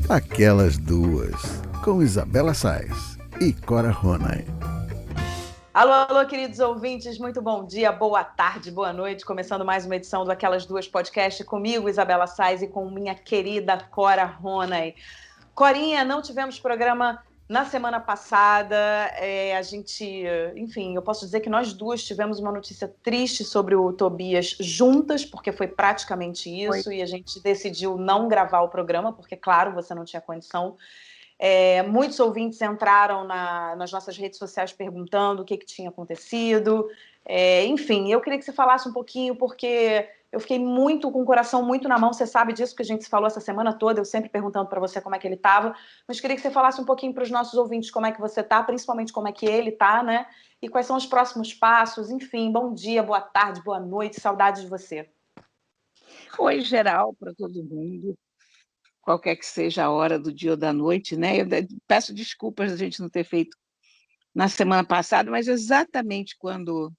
Aquelas Duas, com Isabela Sais e Cora Ronay. Alô, alô, queridos ouvintes, muito bom dia, boa tarde, boa noite. Começando mais uma edição do Aquelas Duas podcast comigo, Isabela Sais, e com minha querida Cora Ronay. Corinha, não tivemos programa na semana passada. Enfim, eu posso dizer que nós duas tivemos uma notícia triste sobre o Tobias juntas, porque foi praticamente isso, e a gente decidiu não gravar o programa, porque, claro, você não tinha condição. Muitos ouvintes entraram nas nossas redes sociais perguntando o que tinha acontecido. Enfim, eu queria que você falasse um pouquinho, porque eu fiquei com o coração muito na mão. Você sabe disso, que a gente se falou essa semana toda, eu sempre perguntando para você como é que ele estava, mas queria que você falasse um pouquinho para os nossos ouvintes como é que você está, principalmente como é que ele está, né? E quais são os próximos passos. Enfim, bom dia, boa tarde, boa noite, saudades de você. Oi, geral, para todo mundo, qualquer que seja a hora do dia ou da noite, né? Eu peço desculpas a gente não ter feito na semana passada, mas exatamente quando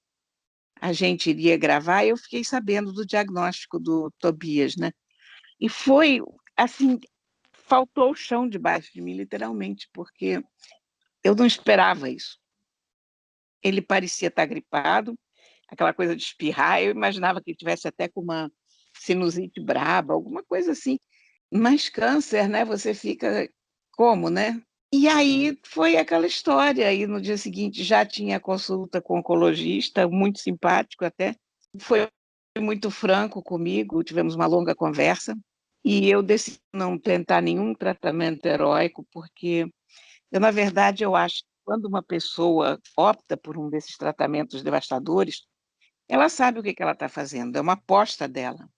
a gente iria gravar, eu fiquei sabendo do diagnóstico do Tobias, né? E foi, assim, faltou o chão debaixo de mim, literalmente, porque eu não esperava isso. Ele parecia estar gripado, aquela coisa de espirrar, eu imaginava que ele tivesse até com uma sinusite braba, alguma coisa assim. Mas câncer, né? Você fica como, né? E aí foi aquela história. Aí no dia seguinte já tinha consulta com o oncologista, muito simpático até. Foi muito franco comigo, tivemos uma longa conversa. E eu decidi não tentar nenhum tratamento heróico, porque na verdade, eu acho que quando uma pessoa opta por um desses tratamentos devastadores, ela sabe o que ela está fazendo, é uma aposta dela.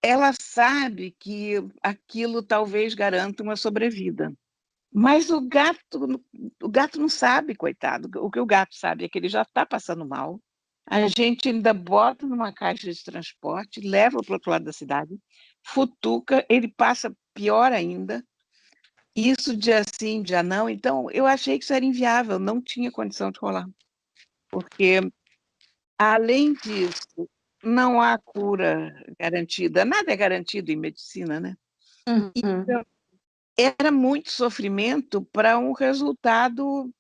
Ela sabe que aquilo talvez garanta uma sobrevida. Mas o gato não sabe, coitado. O que o gato sabe é que ele já está passando mal. A gente ainda bota numa caixa de transporte, leva para o outro lado da cidade, futuca, ele passa pior ainda. Isso dia sim, dia não. Então, eu achei que isso era inviável, não tinha condição de rolar. Porque, além disso, não há cura garantida. Nada é garantido em medicina, né? Uhum. Então, era muito sofrimento para um resultado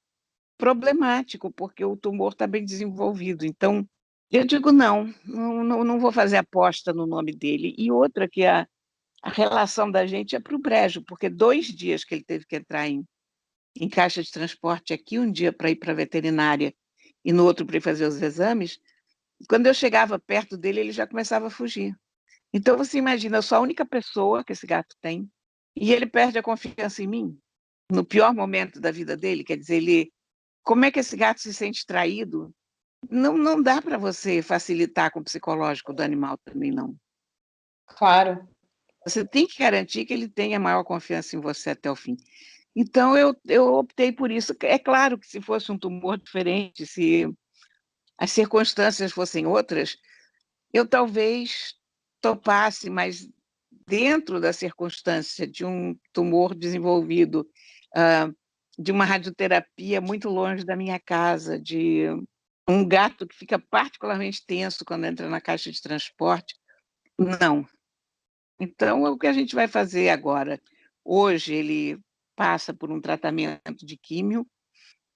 problemático, porque o tumor está bem desenvolvido. Então, eu digo não vou fazer aposta no nome dele. E outra que a relação da gente é para o brejo, porque 2 dias que ele teve que entrar em caixa de transporte aqui, um dia para ir para a veterinária e no outro para ir fazer os exames, quando eu chegava perto dele, ele já começava a fugir. Então, você imagina, eu sou a única pessoa que esse gato tem, e ele perde a confiança em mim, no pior momento da vida dele, quer dizer, como é que esse gato se sente traído? Não dá para você facilitar com o psicológico do animal também, não. Claro. Você tem que garantir que ele tenha maior confiança em você até o fim. Então, eu optei por isso. É claro que se fosse um tumor diferente, se as circunstâncias fossem outras, eu talvez topasse, mas dentro da circunstância de um tumor desenvolvido, de uma radioterapia muito longe da minha casa, de um gato que fica particularmente tenso quando entra na caixa de transporte, não. Então, o que a gente vai fazer agora? Hoje ele passa por um tratamento de químio,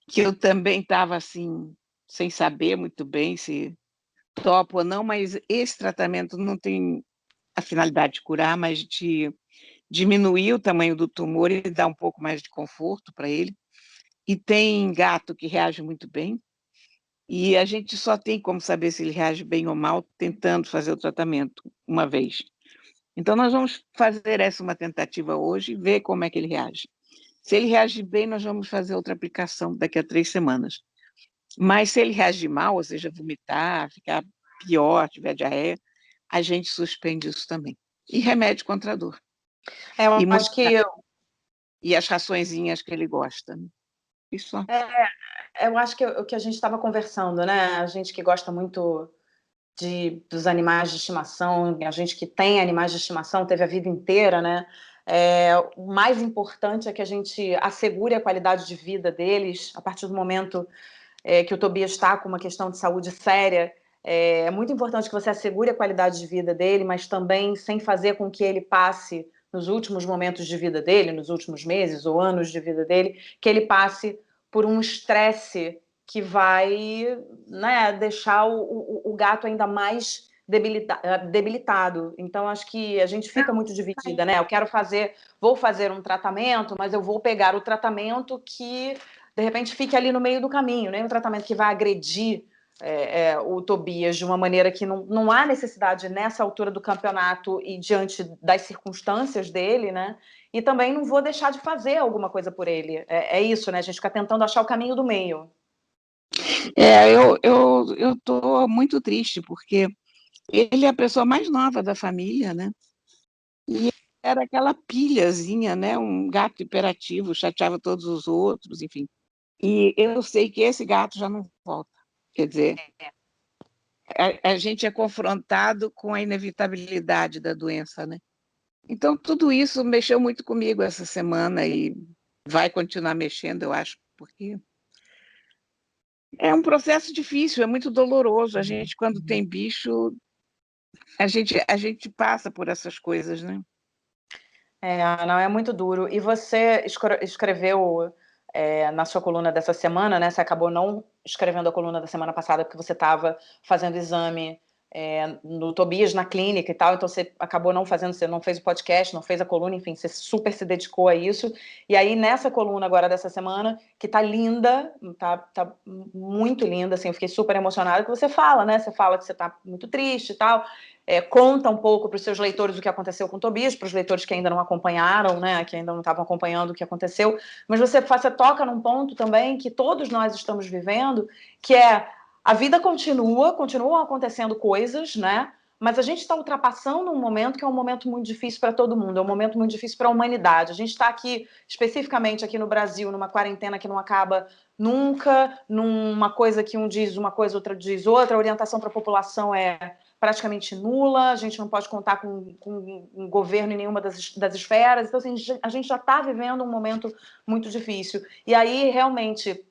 que eu também estava assim, sem saber muito bem se topo ou não, mas esse tratamento não tem a finalidade de curar, mas de diminuir o tamanho do tumor e dar um pouco mais de conforto para ele. E tem gato que reage muito bem, e a gente só tem como saber se ele reage bem ou mal tentando fazer o tratamento uma vez. Então, nós vamos fazer uma tentativa hoje e ver como é que ele reage. Se ele reagir bem, nós vamos fazer outra aplicação daqui a 3 semanas. Mas se ele reagir mal, ou seja, vomitar, ficar pior, tiver diarreia, a gente suspende isso também. E remédio contra a dor. Eu acho que... E as raçõezinhas que ele gosta. Isso. Eu acho que o que a gente estava conversando, né? A gente que gosta muito dos animais de estimação, a gente que tem animais de estimação, teve a vida inteira, né? O mais importante é que a gente assegure a qualidade de vida deles a partir do momento que o Tobias está com uma questão de saúde séria. É muito importante que você assegure a qualidade de vida dele, mas também sem fazer com que ele passe, nos últimos momentos de vida dele, nos últimos meses ou anos de vida dele, que ele passe por um estresse que vai, né, deixar o gato ainda mais debilitado. Então, acho que a gente fica muito dividida, né? Vou fazer um tratamento, mas eu vou pegar o tratamento que, de repente, fique ali no meio do caminho, né? Um tratamento que vai agredir o Tobias de uma maneira que não há necessidade nessa altura do campeonato e diante das circunstâncias dele, né? E também não vou deixar de fazer alguma coisa por ele. É isso, né? A gente fica tentando achar o caminho do meio. Eu estou muito triste, porque ele é a pessoa mais nova da família, né? E era aquela pilhazinha, né? Um gato hiperativo, chateava todos os outros, enfim. E eu sei que esse gato já não volta. Quer dizer, a gente é confrontado com a inevitabilidade da doença, né? Então, tudo isso mexeu muito comigo essa semana e vai continuar mexendo, eu acho, porque é um processo difícil, é muito doloroso. A gente, quando tem bicho, a gente passa por essas coisas, né? Não, é muito duro. E você escreveu na sua coluna dessa semana, né? Você acabou não escrevendo a coluna da semana passada porque você estava fazendo exame no Tobias, na clínica e tal, então você acabou não fazendo, você não fez o podcast, não fez a coluna, enfim, você super se dedicou a isso. E aí, nessa coluna agora dessa semana, que tá linda, tá muito linda, assim, eu fiquei super emocionada, que você fala, né? Você fala que você tá muito triste e tal, conta um pouco para os seus leitores o que aconteceu com o Tobias, para os leitores que ainda não acompanharam, né, que ainda não estavam acompanhando o que aconteceu, mas você toca num ponto também que todos nós estamos vivendo, que é a vida continuam acontecendo coisas, né? Mas a gente está ultrapassando um momento que é um momento muito difícil para todo mundo, é um momento muito difícil para a humanidade. A gente está aqui, especificamente aqui no Brasil, numa quarentena que não acaba nunca, numa coisa que um diz uma coisa, outra diz outra, a orientação para a população é praticamente nula, a gente não pode contar com um governo em nenhuma das esferas, então assim, a gente já está vivendo um momento muito difícil. E aí, realmente,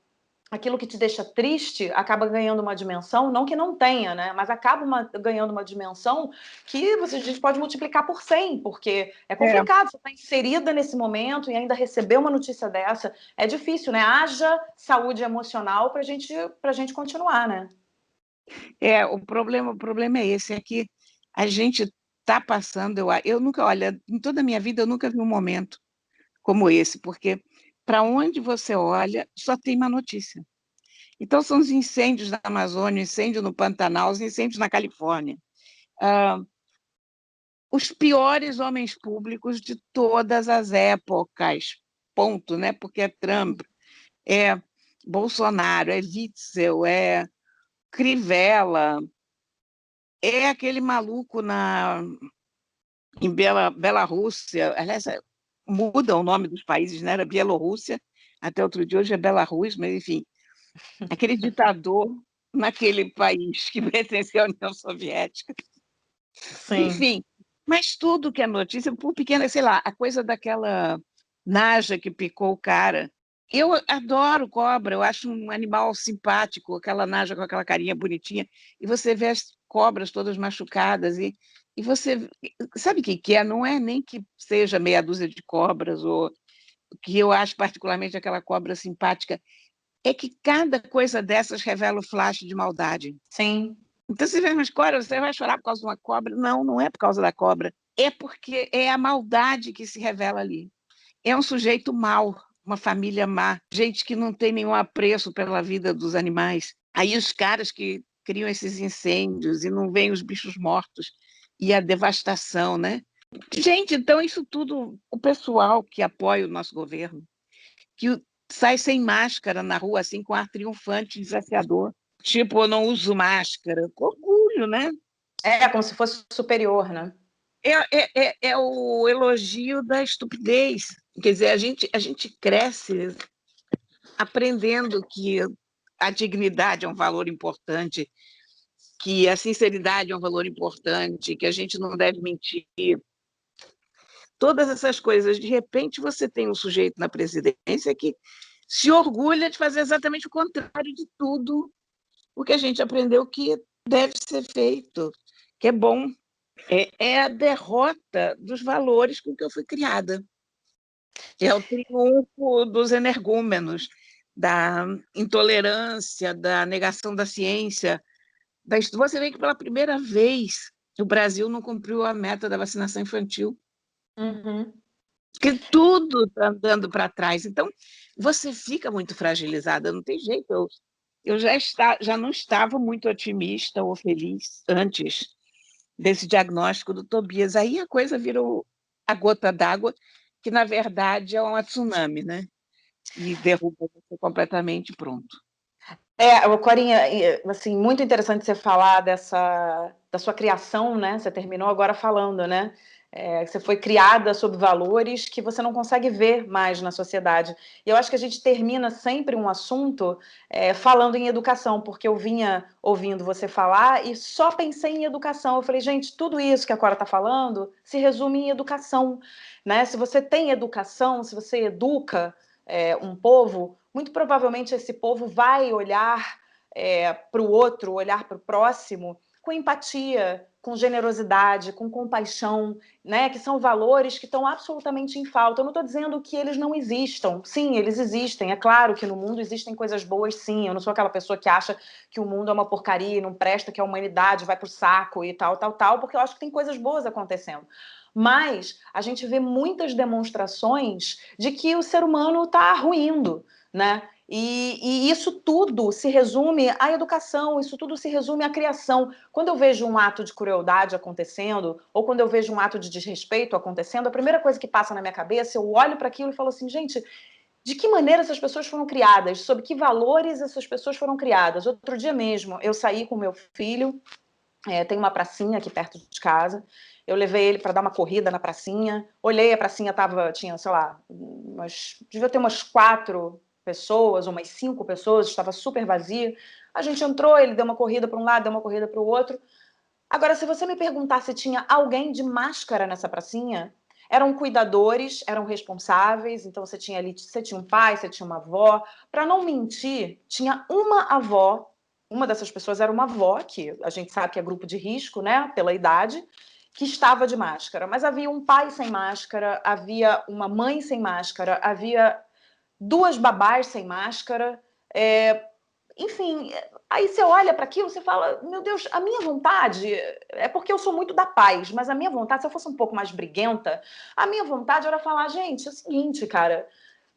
aquilo que te deixa triste acaba ganhando uma dimensão, não que não tenha, né? Mas acaba ganhando uma dimensão que a gente pode multiplicar por 100, porque é complicado, você está inserida nesse momento e ainda receber uma notícia dessa, é difícil, né? Haja saúde emocional para a gente continuar, né? O problema é esse, é que a gente está passando, eu nunca, olha, em toda a minha vida eu nunca vi um momento como esse, porque para onde você olha, só tem uma notícia. Então, são os incêndios na Amazônia, incêndio no Pantanal, os incêndios na Califórnia. Os piores homens públicos de todas as épocas, ponto, né? Porque é Trump, é Bolsonaro, é Witzel, é Crivella, é aquele maluco em Bielorrússia, aliás, muda o nome dos países, né? Era Bielorrússia, até outro dia, hoje é Belarus, mas enfim, aquele ditador naquele país que pertencia à União Soviética. Sim. Enfim, mas tudo que é notícia, por pequena, sei lá, a coisa daquela naja que picou o cara. Eu adoro cobra, eu acho um animal simpático, aquela naja com aquela carinha bonitinha, e você vê as cobras todas machucadas, e você sabe o que é? Não é nem que seja meia dúzia de cobras, ou que eu acho particularmente aquela cobra simpática, é que cada coisa dessas revela o flash de maldade. Sim. Então, você vê uma cobra, você vai chorar por causa de uma cobra? Não, não é por causa da cobra. É porque é a maldade que se revela ali. É um sujeito mau, uma família má, gente que não tem nenhum apreço pela vida dos animais. Aí os caras que criam esses incêndios e não veem os bichos mortos e a devastação, né? Gente, então isso tudo, o pessoal que apoia o nosso governo, que sai sem máscara na rua, assim, com ar triunfante, desafiador. Tipo, eu não uso máscara. Orgulho, né? É como se fosse superior, né? É o elogio da estupidez. Quer dizer, a gente cresce aprendendo que a dignidade é um valor importante, que a sinceridade é um valor importante, que a gente não deve mentir. Todas essas coisas. De repente, você tem um sujeito na presidência que se orgulha de fazer exatamente o contrário de tudo o que a gente aprendeu que deve ser feito, que é bom. É a derrota dos valores com que eu fui criada. É o triunfo dos energúmenos, da intolerância, da negação da ciência. Você vê que pela primeira vez o Brasil não cumpriu a meta da vacinação infantil. Uhum. Porque tudo está andando para trás. Então, você fica muito fragilizada, não tem jeito. Eu já não estava muito otimista ou feliz antes desse diagnóstico do Tobias. Aí a coisa virou a gota d'água, que na verdade é uma tsunami, né? E derruba você completamente, pronto. Corinha, assim, muito interessante você falar da sua criação, né? Você terminou agora falando, né? Você foi criada sob valores que você não consegue ver mais na sociedade. E eu acho que a gente termina sempre um assunto falando em educação, porque eu vinha ouvindo você falar e só pensei em educação. Eu falei, gente, tudo isso que a Cora está falando se resume em educação, né? Se você tem educação, se você educa um povo, muito provavelmente esse povo vai olhar para o outro, olhar para o próximo com empatia, com generosidade, com compaixão, né? Que são valores que estão absolutamente em falta. Eu não estou dizendo que eles não existam. Sim, eles existem. É claro que no mundo existem coisas boas, sim. Eu não sou aquela pessoa que acha que o mundo é uma porcaria e não presta, que a humanidade vai para o saco e tal, porque eu acho que tem coisas boas acontecendo. Mas a gente vê muitas demonstrações de que o ser humano está ruindo, né? E isso tudo se resume à educação, isso tudo se resume à criação. Quando eu vejo um ato de crueldade acontecendo, ou quando eu vejo um ato de desrespeito acontecendo, a primeira coisa que passa na minha cabeça, eu olho para aquilo e falo assim, gente, de que maneira essas pessoas foram criadas? Sob que valores essas pessoas foram criadas? Outro dia mesmo, eu saí com meu filho, tem uma pracinha aqui perto de casa. Eu levei ele para dar uma corrida na pracinha. Olhei, a pracinha tinha, sei lá, devia ter umas 4 pessoas, umas 5 pessoas, estava super vazia. A gente entrou, ele deu uma corrida para um lado, deu uma corrida para o outro. Agora, se você me perguntar se tinha alguém de máscara nessa pracinha, eram cuidadores, eram responsáveis, então você tinha ali, você tinha um pai, você tinha uma avó. Para não mentir, tinha uma avó, uma dessas pessoas era uma avó, que a gente sabe que é grupo de risco, né, pela idade, que estava de máscara. Mas havia um pai sem máscara, havia uma mãe sem máscara, havia 2 babás sem máscara, enfim, aí você olha para aquilo, você fala, meu Deus, a minha vontade, é porque eu sou muito da paz, mas a minha vontade, se eu fosse um pouco mais briguenta, a minha vontade era falar, gente, é o seguinte, cara,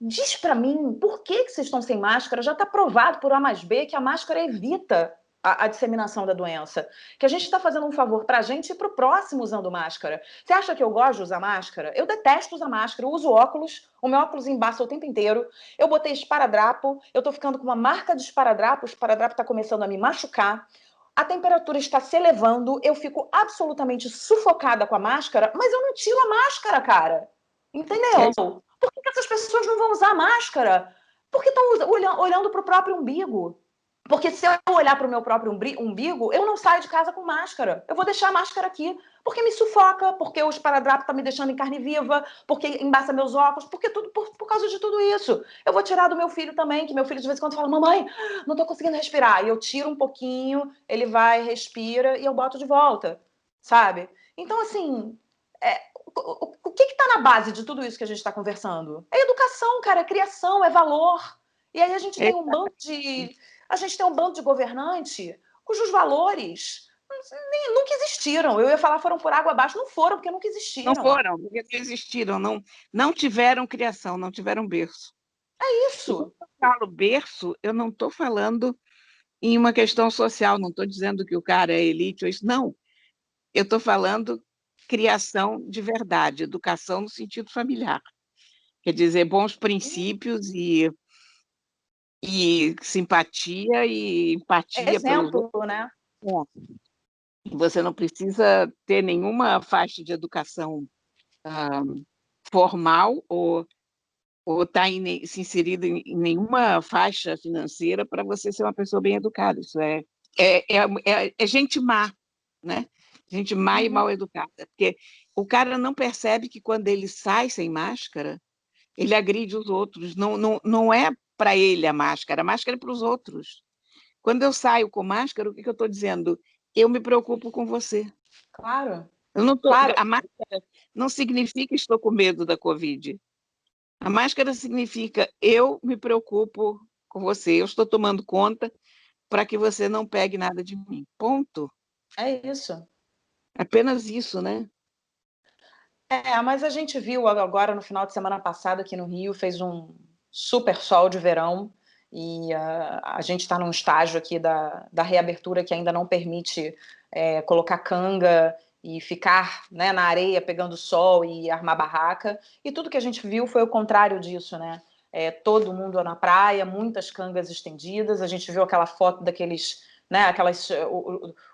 diz para mim, por que vocês estão sem máscara? Já está provado por A mais B que a máscara evita a disseminação da doença. Que a gente está fazendo um favor para a gente e para o próximo usando máscara. Você acha que eu gosto de usar máscara? Eu detesto usar máscara, eu uso óculos, o meu óculos embaça o tempo inteiro. Eu botei esparadrapo, eu tô ficando com uma marca de esparadrapo, o esparadrapo tá começando a me machucar. A temperatura está se elevando, eu fico absolutamente sufocada com a máscara, mas eu não tiro a máscara, cara. Entendeu? Por que essas pessoas não vão usar máscara? Porque estão olhando para o próprio umbigo. Porque se eu olhar para o meu próprio umbigo, eu não saio de casa com máscara. Eu vou deixar a máscara aqui. Porque me sufoca, porque o esparadrapo está me deixando em carne viva, porque embaça meus óculos, porque tudo por causa de tudo isso. Eu vou tirar do meu filho também, que meu filho de vez em quando fala, mamãe, não estou conseguindo respirar. E eu tiro um pouquinho, ele vai, respira e eu boto de volta, sabe? Então, assim, o que está na base de tudo isso que a gente está conversando? É educação, cara, é criação, é valor. E aí a gente tem um bando de governante cujos valores nunca existiram. Eu ia falar foram por água abaixo, não foram, porque nunca existiram. Não foram, porque não existiram, não tiveram criação, não tiveram berço. É isso. Quando eu falo berço, eu não estou falando em uma questão social, não estou dizendo que o cara é elite ou isso, não. Eu estou falando criação de verdade, educação no sentido familiar. Quer dizer, bons princípios e simpatia e empatia pelos exemplo, outros. né? Você não precisa ter nenhuma faixa de educação formal ou estar se inserido em nenhuma faixa financeira para você ser uma pessoa bem educada. Isso é gente má, né? Gente má e mal educada. Porque o cara não percebe que quando ele sai sem máscara, ele agride os outros. Não é para ele a máscara é para os outros. Quando eu saio com máscara, o que eu estou dizendo? eu me preocupo com você. Claro, Eu não tô, claro. a máscara não significa que estou com medo da Covid. A máscara significa eu me preocupo com você, eu estou tomando conta para que você não pegue nada de mim. Ponto. É isso. Apenas isso, né? Mas a gente viu agora no final de semana passado aqui no Rio, fez um super sol de verão e a gente está num estágio aqui da reabertura que ainda não permite colocar canga e ficar, né, na areia pegando sol e armar barraca. E tudo que a gente viu foi o contrário disso, né? Todo mundo na praia, muitas cangas estendidas. A gente viu aquela foto daqueles, né,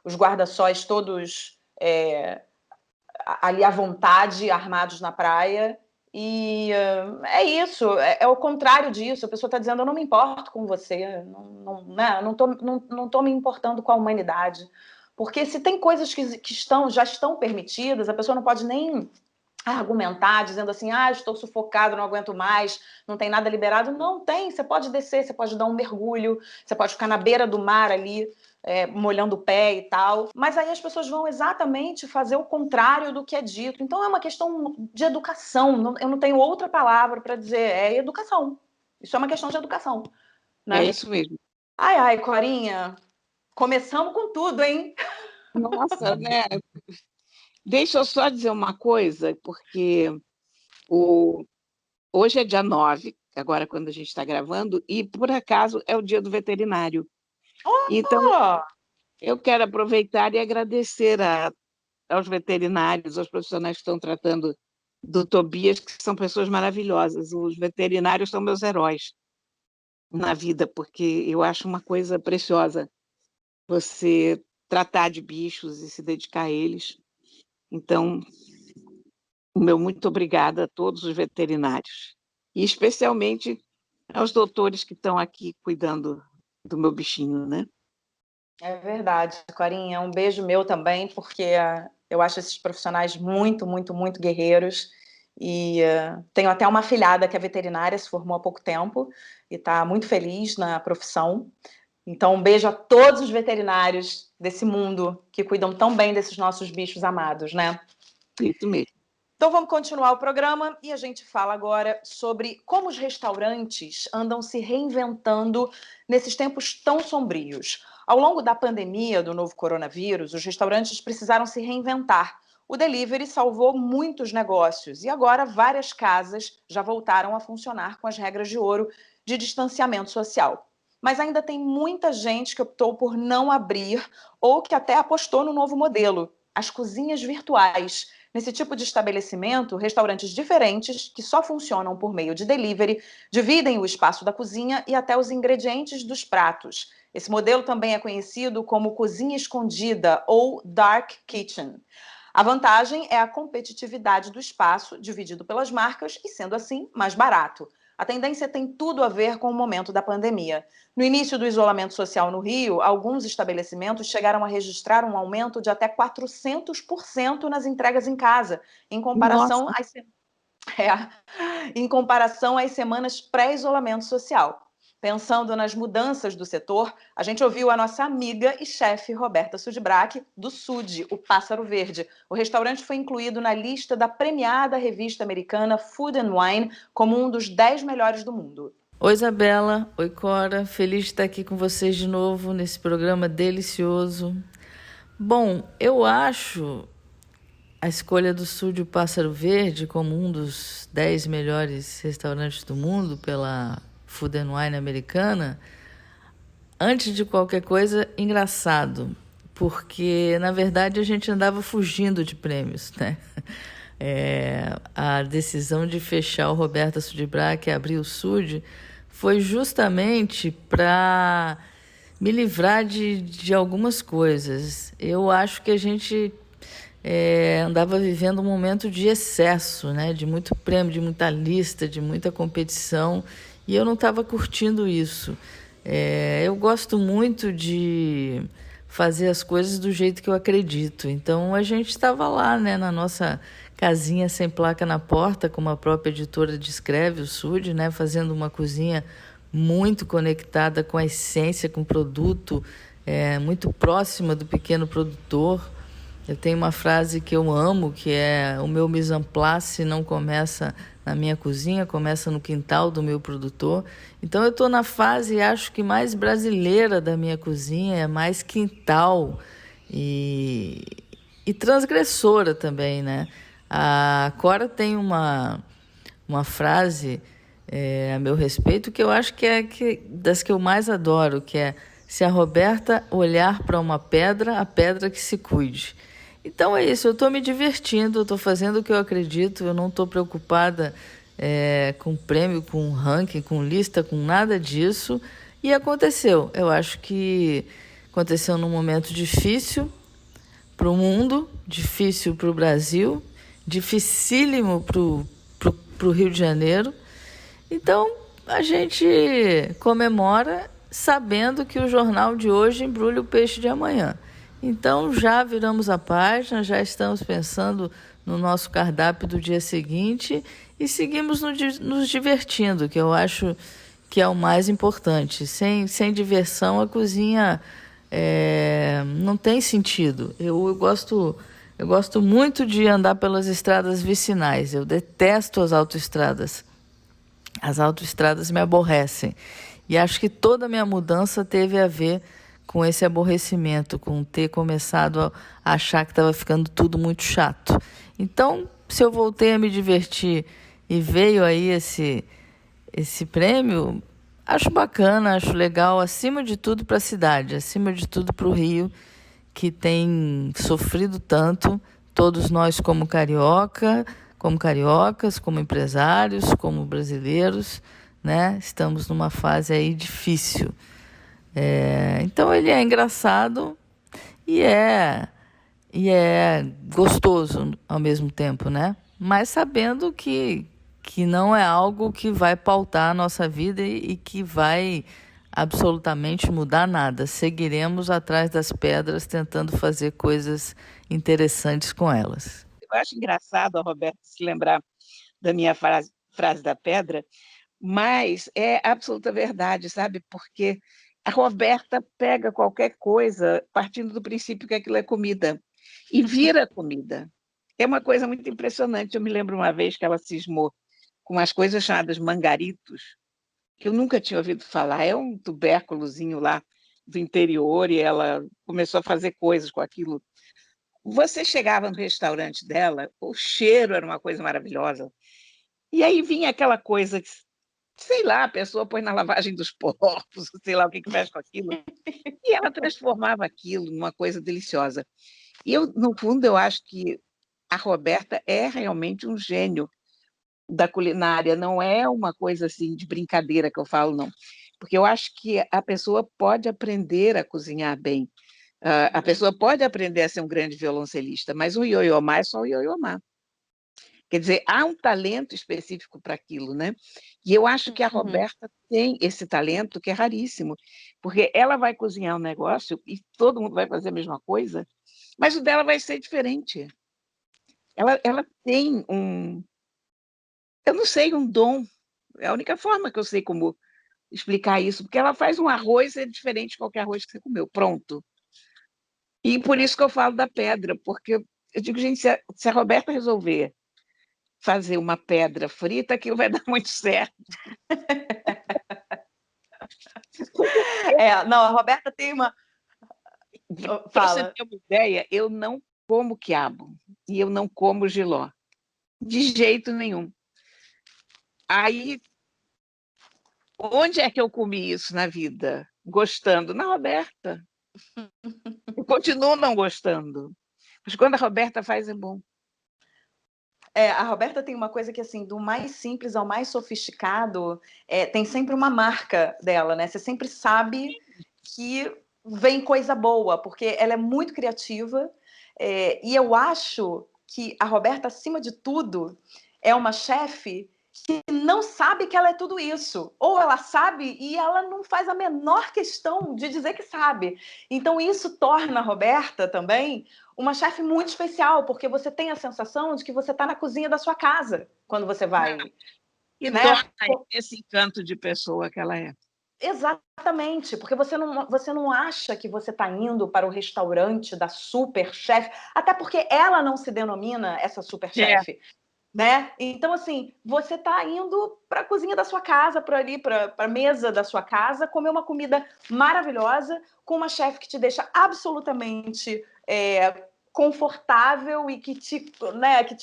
os guarda-sóis todos ali à vontade, armados na praia. E é isso, é o contrário disso. A pessoa está dizendo: eu não me importo com você, não tô me importando com a humanidade. Porque se tem coisas que já estão permitidas, a pessoa não pode nem argumentar dizendo assim: estou sufocado, não aguento mais, não tem nada liberado. Não tem, você pode descer, você pode dar um mergulho, você pode ficar na beira do mar ali, molhando o pé e tal. Mas aí as pessoas vão exatamente fazer o contrário do que é dito. Então é uma questão de educação. Eu não tenho outra palavra para dizer, é educação. Isso é uma questão de educação, né? É isso mesmo. Ai, Corinha, começamos com tudo, hein? Nossa, né? Deixa eu só dizer uma coisa, porque hoje é dia 9, agora quando a gente está gravando, e por acaso é o dia do veterinário. Então, eu quero aproveitar e agradecer aos veterinários, aos profissionais que estão tratando do Tobias, que são pessoas maravilhosas. Os veterinários são meus heróis na vida, porque eu acho uma coisa preciosa você tratar de bichos e se dedicar a eles. Então, o meu muito obrigada a todos os veterinários, e especialmente aos doutores que estão aqui cuidando do meu bichinho, né? É verdade, Corinha. Um beijo meu também, porque eu acho esses profissionais muito, muito, muito guerreiros. E tenho até uma afilhada que é veterinária, se formou há pouco tempo e está muito feliz na profissão. Então, um beijo a todos os veterinários desse mundo que cuidam tão bem desses nossos bichos amados, né? Isso mesmo. Então vamos continuar o programa e a gente fala agora sobre como os restaurantes andam se reinventando nesses tempos tão sombrios. Ao longo da pandemia do novo coronavírus, os restaurantes precisaram se reinventar. O delivery salvou muitos negócios e agora várias casas já voltaram a funcionar com as regras de ouro de distanciamento social. Mas ainda tem muita gente que optou por não abrir ou que até apostou no novo modelo, as cozinhas virtuais. Nesse tipo de estabelecimento, restaurantes diferentes, que só funcionam por meio de delivery, dividem o espaço da cozinha e até os ingredientes dos pratos. Esse modelo também é conhecido como cozinha escondida ou dark kitchen. A vantagem é a competitividade do espaço, dividido pelas marcas e, sendo assim, mais barato. A tendência tem tudo a ver com o momento da pandemia. No início do isolamento social no Rio, alguns estabelecimentos chegaram a registrar um aumento de até 400% nas entregas em casa, em comparação às semanas pré-isolamento social. Pensando nas mudanças do setor, a gente ouviu a nossa amiga e chefe Roberta Sudbrack, do Sud, o Pássaro Verde. O restaurante foi incluído na lista da premiada revista americana Food and Wine como um dos 10 melhores do mundo. Oi, Isabela. Oi, Cora. Feliz de estar aqui com vocês de novo nesse programa delicioso. Bom, eu acho a escolha do Sud, o Pássaro Verde, como um dos 10 melhores restaurantes do mundo pela Food and Wine americana, antes de qualquer coisa, engraçado, porque, na verdade, a gente andava fugindo de prêmios, né? A decisão de fechar o Roberta Sudbrack e abrir o Sud foi justamente para me livrar de algumas coisas. Eu acho que a gente andava vivendo um momento de excesso, né? De muito prêmio, de muita lista, de muita competição, e eu não estava curtindo isso. Eu gosto muito de fazer as coisas do jeito que eu acredito. Então, a gente estava lá, né, na nossa casinha sem placa na porta, como a própria editora descreve, o Sud, né, fazendo uma cozinha muito conectada com a essência, com o produto, muito próxima do pequeno produtor. Eu tenho uma frase que eu amo, que é: o meu mise en place não começa na minha cozinha, começa no quintal do meu produtor. Então eu estou na fase, acho que mais brasileira da minha cozinha, é mais quintal e transgressora também, né? A Cora tem uma frase a meu respeito que eu acho que é das que eu mais adoro, que é: se a Roberta olhar para uma pedra, a pedra que se cuide. Então é isso, eu estou me divertindo, eu estou fazendo o que eu acredito, eu não estou preocupada com prêmio, com ranking, com lista, com nada disso. E aconteceu. Eu acho que aconteceu num momento difícil para o mundo, difícil para o Brasil, dificílimo para o Rio de Janeiro. Então a gente comemora sabendo que o jornal de hoje embrulha o peixe de amanhã. Então já viramos a página, já estamos pensando no nosso cardápio do dia seguinte e seguimos nos divertindo, que eu acho que é o mais importante. Sem diversão, a cozinha não tem sentido. Eu gosto muito de andar pelas estradas vicinais, eu detesto as autoestradas. As autoestradas me aborrecem. E acho que toda a minha mudança teve a ver com esse aborrecimento, com ter começado a achar que estava ficando tudo muito chato. Então, se eu voltei a me divertir e veio aí esse prêmio, acho bacana, acho legal, acima de tudo para a cidade, acima de tudo para o Rio, que tem sofrido tanto, todos nós como cariocas, como empresários, como brasileiros, né? Estamos numa fase aí difícil. Então ele é engraçado e é gostoso ao mesmo tempo, né? Mas sabendo que não é algo que vai pautar a nossa vida e que vai absolutamente mudar nada. Seguiremos atrás das pedras tentando fazer coisas interessantes com elas. Eu acho engraçado a Roberta se lembrar da minha frase da pedra, mas é absoluta verdade, sabe? Porque a Roberta pega qualquer coisa partindo do princípio que aquilo é comida e vira comida. É uma coisa muito impressionante. Eu me lembro uma vez que ela cismou com umas coisas chamadas mangaritos, que eu nunca tinha ouvido falar. É um tubérculozinho lá do interior e ela começou a fazer coisas com aquilo. Você chegava no restaurante dela, o cheiro era uma coisa maravilhosa. E aí vinha aquela coisa que, sei lá, a pessoa põe na lavagem dos porcos, sei lá o que mexe com aquilo, e ela transformava aquilo numa coisa deliciosa. E eu, no fundo, eu acho que a Roberta é realmente um gênio da culinária, não é uma coisa assim de brincadeira que eu falo, não. Porque eu acho que a pessoa pode aprender a cozinhar bem, a pessoa pode aprender a ser um grande violoncelista, mas o ioiô-ma é só o ioiô-ma. Quer dizer, há um talento específico para aquilo, né? E eu acho que a Roberta tem esse talento que é raríssimo, porque ela vai cozinhar um negócio e todo mundo vai fazer a mesma coisa, mas o dela vai ser diferente. Ela tem eu não sei, um dom. É a única forma que eu sei como explicar isso, porque ela faz um arroz é diferente de qualquer arroz que você comeu, pronto. E por isso que eu falo da pedra, porque eu digo, gente, se a Roberta resolver fazer uma pedra frita, aquilo vai dar muito certo. Não, a Roberta tem uma... Para você ter uma ideia, eu não como quiabo e eu não como jiló. De jeito nenhum. Aí, onde é que eu comi isso na vida? Gostando? Na Roberta. Eu continuo não gostando. Mas quando a Roberta faz, é bom. A Roberta tem uma coisa que, assim, do mais simples ao mais sofisticado, tem sempre uma marca dela, né? Você sempre sabe que vem coisa boa, porque ela é muito criativa, e eu acho que a Roberta, acima de tudo, é uma chefe que não sabe que ela é tudo isso. Ou ela sabe e ela não faz a menor questão de dizer que sabe. Então isso torna a Roberta também uma chefe muito especial, porque você tem a sensação de que você está na cozinha da sua casa quando você vai. E torna esse encanto de pessoa que ela é. Exatamente, porque você não acha que você está indo para o restaurante da super chefe, até porque ela não se denomina essa super chefe, né? Então, assim, você está indo para a cozinha da sua casa, para a mesa da sua casa, comer uma comida maravilhosa com uma chefe que te deixa absolutamente confortável e que te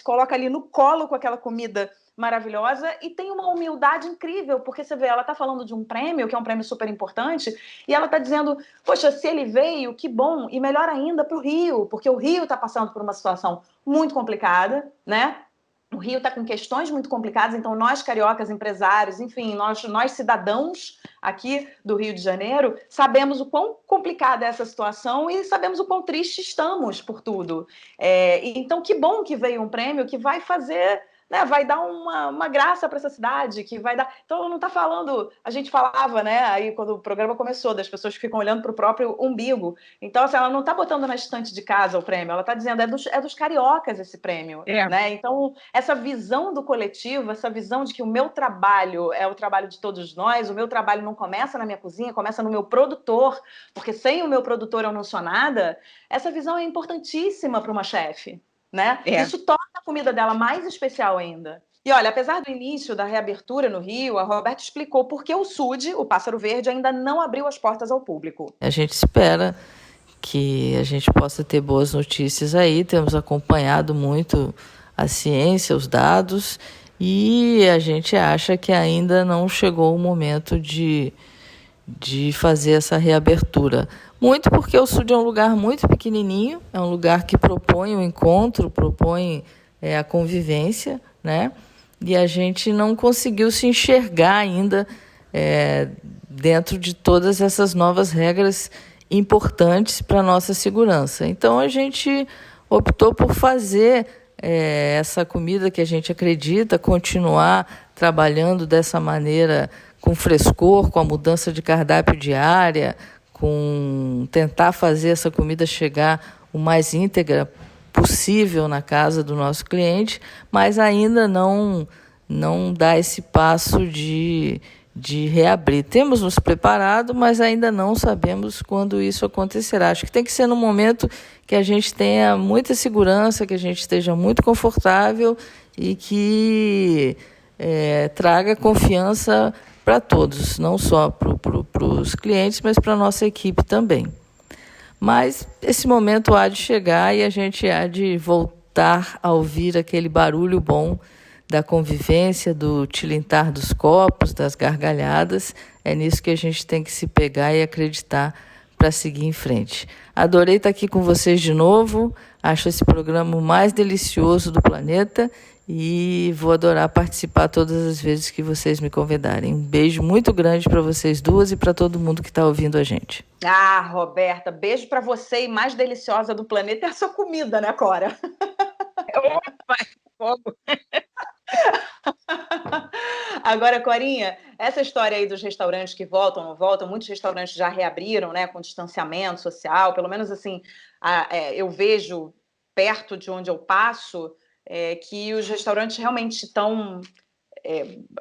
coloca ali no colo com aquela comida maravilhosa e tem uma humildade incrível, porque você vê, ela está falando de um prêmio, que é um prêmio super importante, e ela está dizendo, poxa, se ele veio, que bom, e melhor ainda para o Rio, porque o Rio está passando por uma situação muito complicada, né? O Rio está com questões muito complicadas, então nós cariocas, empresários, enfim, nós cidadãos aqui do Rio de Janeiro, sabemos o quão complicada é essa situação e sabemos o quão triste estamos por tudo. Então, que bom que veio um prêmio que vai fazer, né, vai dar uma graça para essa cidade, que vai dar... Então, não está falando... A gente falava, né, aí quando o programa começou, das pessoas que ficam olhando para o próprio umbigo. Então, assim, ela não está botando na estante de casa o prêmio, ela está dizendo, é dos cariocas esse prêmio. Né? Então, essa visão do coletivo, essa visão de que o meu trabalho é o trabalho de todos nós, o meu trabalho não começa na minha cozinha, começa no meu produtor, porque sem o meu produtor eu não sou nada, essa visão é importantíssima para uma chefe. Né? Isso torna a comida dela mais especial ainda. E olha, apesar do início da reabertura no Rio, a Roberta explicou por que o SUD, o Pássaro Verde, ainda não abriu as portas ao público. A gente espera que a gente possa ter boas notícias aí, temos acompanhado muito a ciência, os dados, e a gente acha que ainda não chegou o momento de fazer essa reabertura. Muito porque o SUD é um lugar muito pequenininho, é um lugar que propõe o encontro, propõe a convivência, né? E a gente não conseguiu se enxergar ainda dentro de todas essas novas regras importantes para a nossa segurança. Então, a gente optou por fazer essa comida que a gente acredita, continuar trabalhando dessa maneira com frescor, com a mudança de cardápio diária, com tentar fazer essa comida chegar o mais íntegra possível na casa do nosso cliente, mas ainda não dá esse passo de reabrir. Temos nos preparado, mas ainda não sabemos quando isso acontecerá. Acho que tem que ser num momento que a gente tenha muita segurança, que a gente esteja muito confortável e que traga confiança para todos, não só para os clientes, mas para a nossa equipe também. Mas esse momento há de chegar e a gente há de voltar a ouvir aquele barulho bom da convivência, do tilintar dos copos, das gargalhadas. É nisso que a gente tem que se pegar e acreditar para seguir em frente. Adorei estar aqui com vocês de novo, acho esse programa o mais delicioso do planeta e vou adorar participar todas as vezes que vocês me convidarem. Um beijo muito grande para vocês duas e para todo mundo que está ouvindo a gente. Ah, Roberta, beijo para você e mais deliciosa do planeta é a sua comida, né, Cora? Opa, fogo! Agora, Corinha, essa história aí dos restaurantes que voltam, não voltam, muitos restaurantes já reabriram, né, com distanciamento social, pelo menos assim, eu vejo perto de onde eu passo que os restaurantes realmente estão,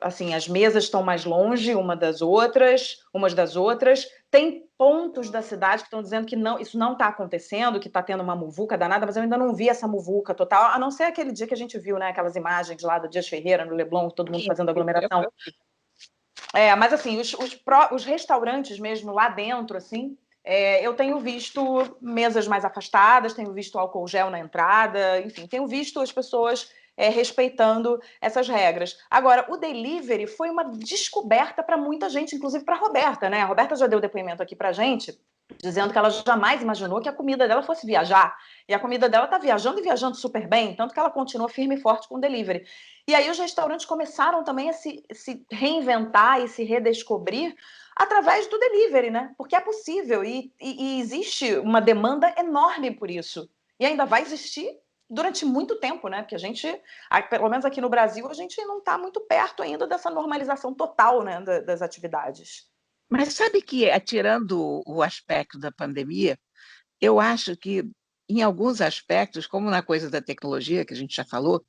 assim, as mesas estão mais longe umas das outras, tem pontos da cidade que estão dizendo que não, isso não está acontecendo, que está tendo uma muvuca danada, mas eu ainda não vi essa muvuca total, a não ser aquele dia que a gente viu, né, aquelas imagens lá do Dias Ferreira, no Leblon, todo mundo fazendo aglomeração. Mas assim, os restaurantes mesmo lá dentro, assim, eu tenho visto mesas mais afastadas, tenho visto álcool gel na entrada, enfim, tenho visto as pessoas respeitando essas regras. Agora, o delivery foi uma descoberta para muita gente, inclusive para a Roberta, né? A Roberta já deu depoimento aqui para a gente, dizendo que ela jamais imaginou que a comida dela fosse viajar. E a comida dela está viajando e viajando super bem, tanto que ela continua firme e forte com o delivery. E aí os restaurantes começaram também a se reinventar e se redescobrir através do delivery, né? Porque é possível e existe uma demanda enorme por isso. E ainda vai existir durante muito tempo, né? Porque a gente, pelo menos aqui no Brasil, a gente não está muito perto ainda dessa normalização total, né, das atividades. Mas sabe que, tirando o aspecto da pandemia, eu acho que, em alguns aspectos, como na coisa da tecnologia, que a gente já falou,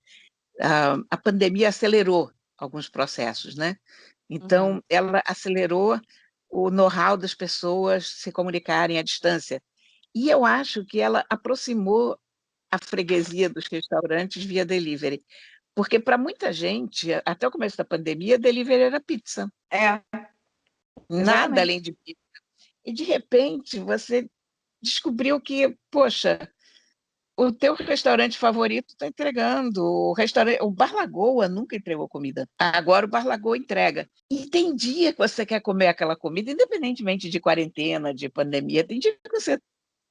a pandemia acelerou alguns processos, né? Então, ela acelerou o know-how das pessoas se comunicarem à distância. E eu acho que ela aproximou a freguesia dos restaurantes via delivery. Porque para muita gente, até o começo da pandemia, delivery era pizza. É, Nada exatamente. além de pizza. E, de repente, você descobriu que, poxa, o teu restaurante favorito está entregando. O Bar Lagoa nunca entregou comida. Agora o Bar Lagoa entrega. E tem dia que você quer comer aquela comida, independentemente de quarentena, de pandemia, tem dia que você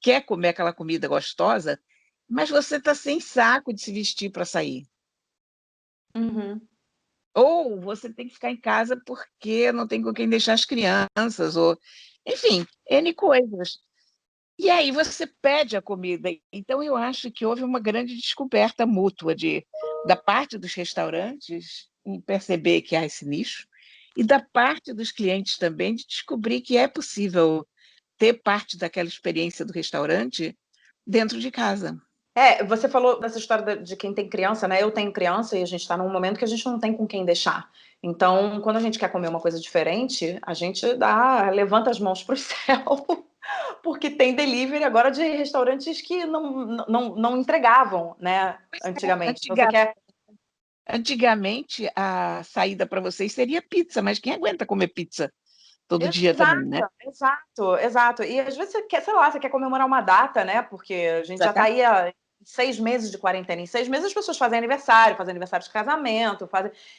quer comer aquela comida gostosa, mas você está sem saco de se vestir para sair. Uhum. Ou você tem que ficar em casa porque não tem com quem deixar as crianças, ou enfim, N coisas. E aí você pede a comida. Então, eu acho que houve uma grande descoberta mútua da parte dos restaurantes em perceber que há esse nicho, e da parte dos clientes também de descobrir que é possível ter parte daquela experiência do restaurante dentro de casa. Você falou dessa história de quem tem criança, né? Eu tenho criança e a gente está num momento que a gente não tem com quem deixar. Então, quando a gente quer comer uma coisa diferente, a gente levanta as mãos para o céu, porque tem delivery agora de restaurantes que não entregavam, né? Antigamente. Então, você quer. Antigamente, a saída para vocês seria pizza, mas quem aguenta comer pizza todo dia também, né? Exato. E às vezes você quer, sei lá, você quer comemorar uma data, né? Porque a gente já está aí há 6 meses de quarentena. Em 6 meses as pessoas fazem aniversário de casamento,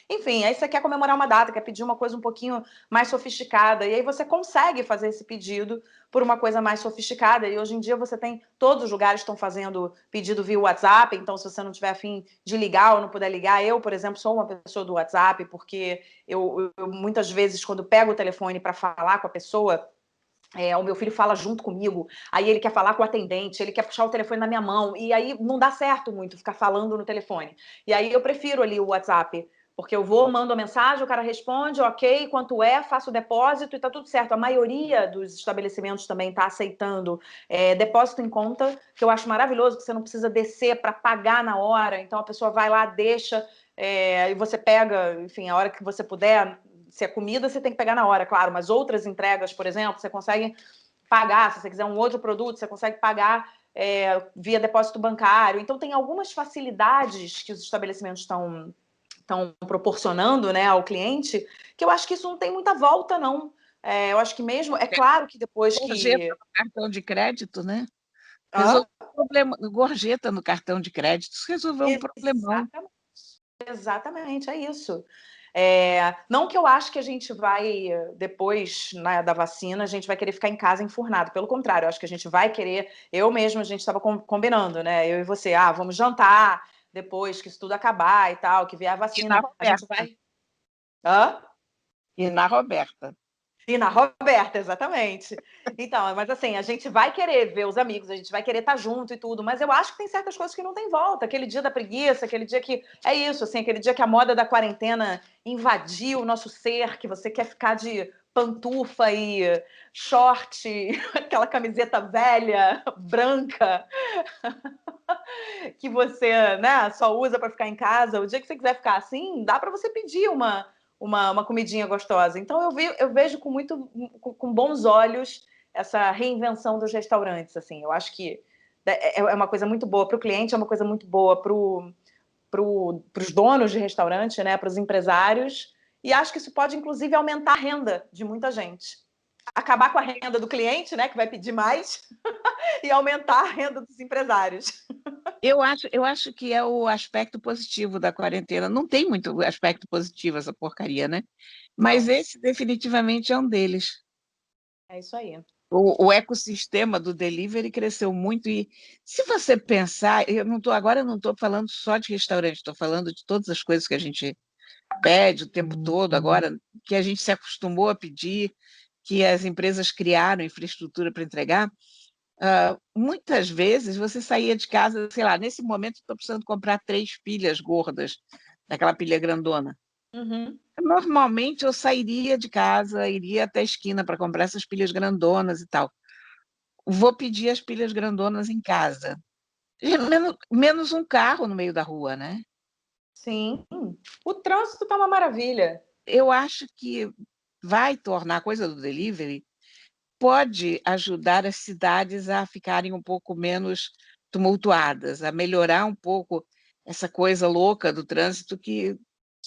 enfim, aí você quer comemorar uma data, quer pedir uma coisa um pouquinho mais sofisticada. E aí você consegue fazer esse pedido por uma coisa mais sofisticada. E hoje em dia todos os lugares estão fazendo pedido via WhatsApp. Então, se você não tiver afim de ligar ou não puder ligar, eu, por exemplo, sou uma pessoa do WhatsApp, porque eu muitas vezes, quando pego o telefone para falar com a pessoa, o meu filho fala junto comigo, aí ele quer falar com o atendente, ele quer puxar o telefone na minha mão, e aí não dá certo muito ficar falando no telefone. E aí eu prefiro ali o WhatsApp, porque eu mando a mensagem, o cara responde, ok, quanto faço o depósito e tá tudo certo. A maioria dos estabelecimentos também tá aceitando depósito em conta, que eu acho maravilhoso, que você não precisa descer para pagar na hora, então a pessoa vai lá, deixa, e você pega, enfim, a hora que você puder. Se é comida, você tem que pegar na hora, claro, mas outras entregas, por exemplo, você consegue pagar, se você quiser um outro produto, você consegue pagar via depósito bancário. Então, tem algumas facilidades que os estabelecimentos estão proporcionando, né, ao cliente, que eu acho que isso não tem muita volta, não. Eu acho que mesmo, é claro que depois Gorjeta que... no cartão de crédito, né? Resolveu um problema. Gorjeta no cartão de crédito, isso resolveu um problemão. Exatamente, é isso. Não que eu acho que a gente vai, depois, né, da vacina, a gente vai querer ficar em casa enfurnado. Pelo contrário, eu acho que a gente vai querer. Eu mesma, a gente estava combinando, né? Eu e você, vamos jantar depois que isso tudo acabar e tal, que vier a vacina. A gente vai. Hã? E na Roberta. E na Roberta, exatamente. Então, mas assim, a gente vai querer ver os amigos, a gente vai querer estar junto e tudo, mas eu acho que tem certas coisas que não tem volta. Aquele dia da preguiça, aquele dia que... É isso, assim, aquele dia que a moda da quarentena invadiu o nosso ser, que você quer ficar de pantufa e short, aquela camiseta velha, branca, que você, né, só usa para ficar em casa. O dia que você quiser ficar assim, dá para você pedir uma comidinha gostosa. Então eu vejo com bons olhos essa reinvenção dos restaurantes. Assim, eu acho que é uma coisa muito boa para o cliente, é uma coisa muito boa para os donos de restaurante, né, para os empresários. E acho que isso pode, inclusive, aumentar a renda de muita gente. Acabar com a renda do cliente, né, que vai pedir mais, e aumentar a renda dos empresários. Eu acho que é o aspecto positivo da quarentena. Não tem muito aspecto positivo essa porcaria, né? Mas esse definitivamente é um deles. É isso aí. O ecossistema do delivery cresceu muito e, se você pensar, agora eu não estou falando só de restaurante, estou falando de todas as coisas que a gente pede o tempo todo agora, que a gente se acostumou a pedir, que as empresas criaram infraestrutura para entregar. Muitas vezes você saía de casa, sei lá, nesse momento estou precisando comprar 3 pilhas gordas, daquela pilha grandona. Uhum. Normalmente eu sairia de casa, iria até a esquina para comprar essas pilhas grandonas e tal. Vou pedir as pilhas grandonas em casa. Menos um carro no meio da rua, né? Sim. O trânsito tá uma maravilha. Eu acho que vai tornar a coisa do delivery, pode ajudar as cidades a ficarem um pouco menos tumultuadas, a melhorar um pouco essa coisa louca do trânsito que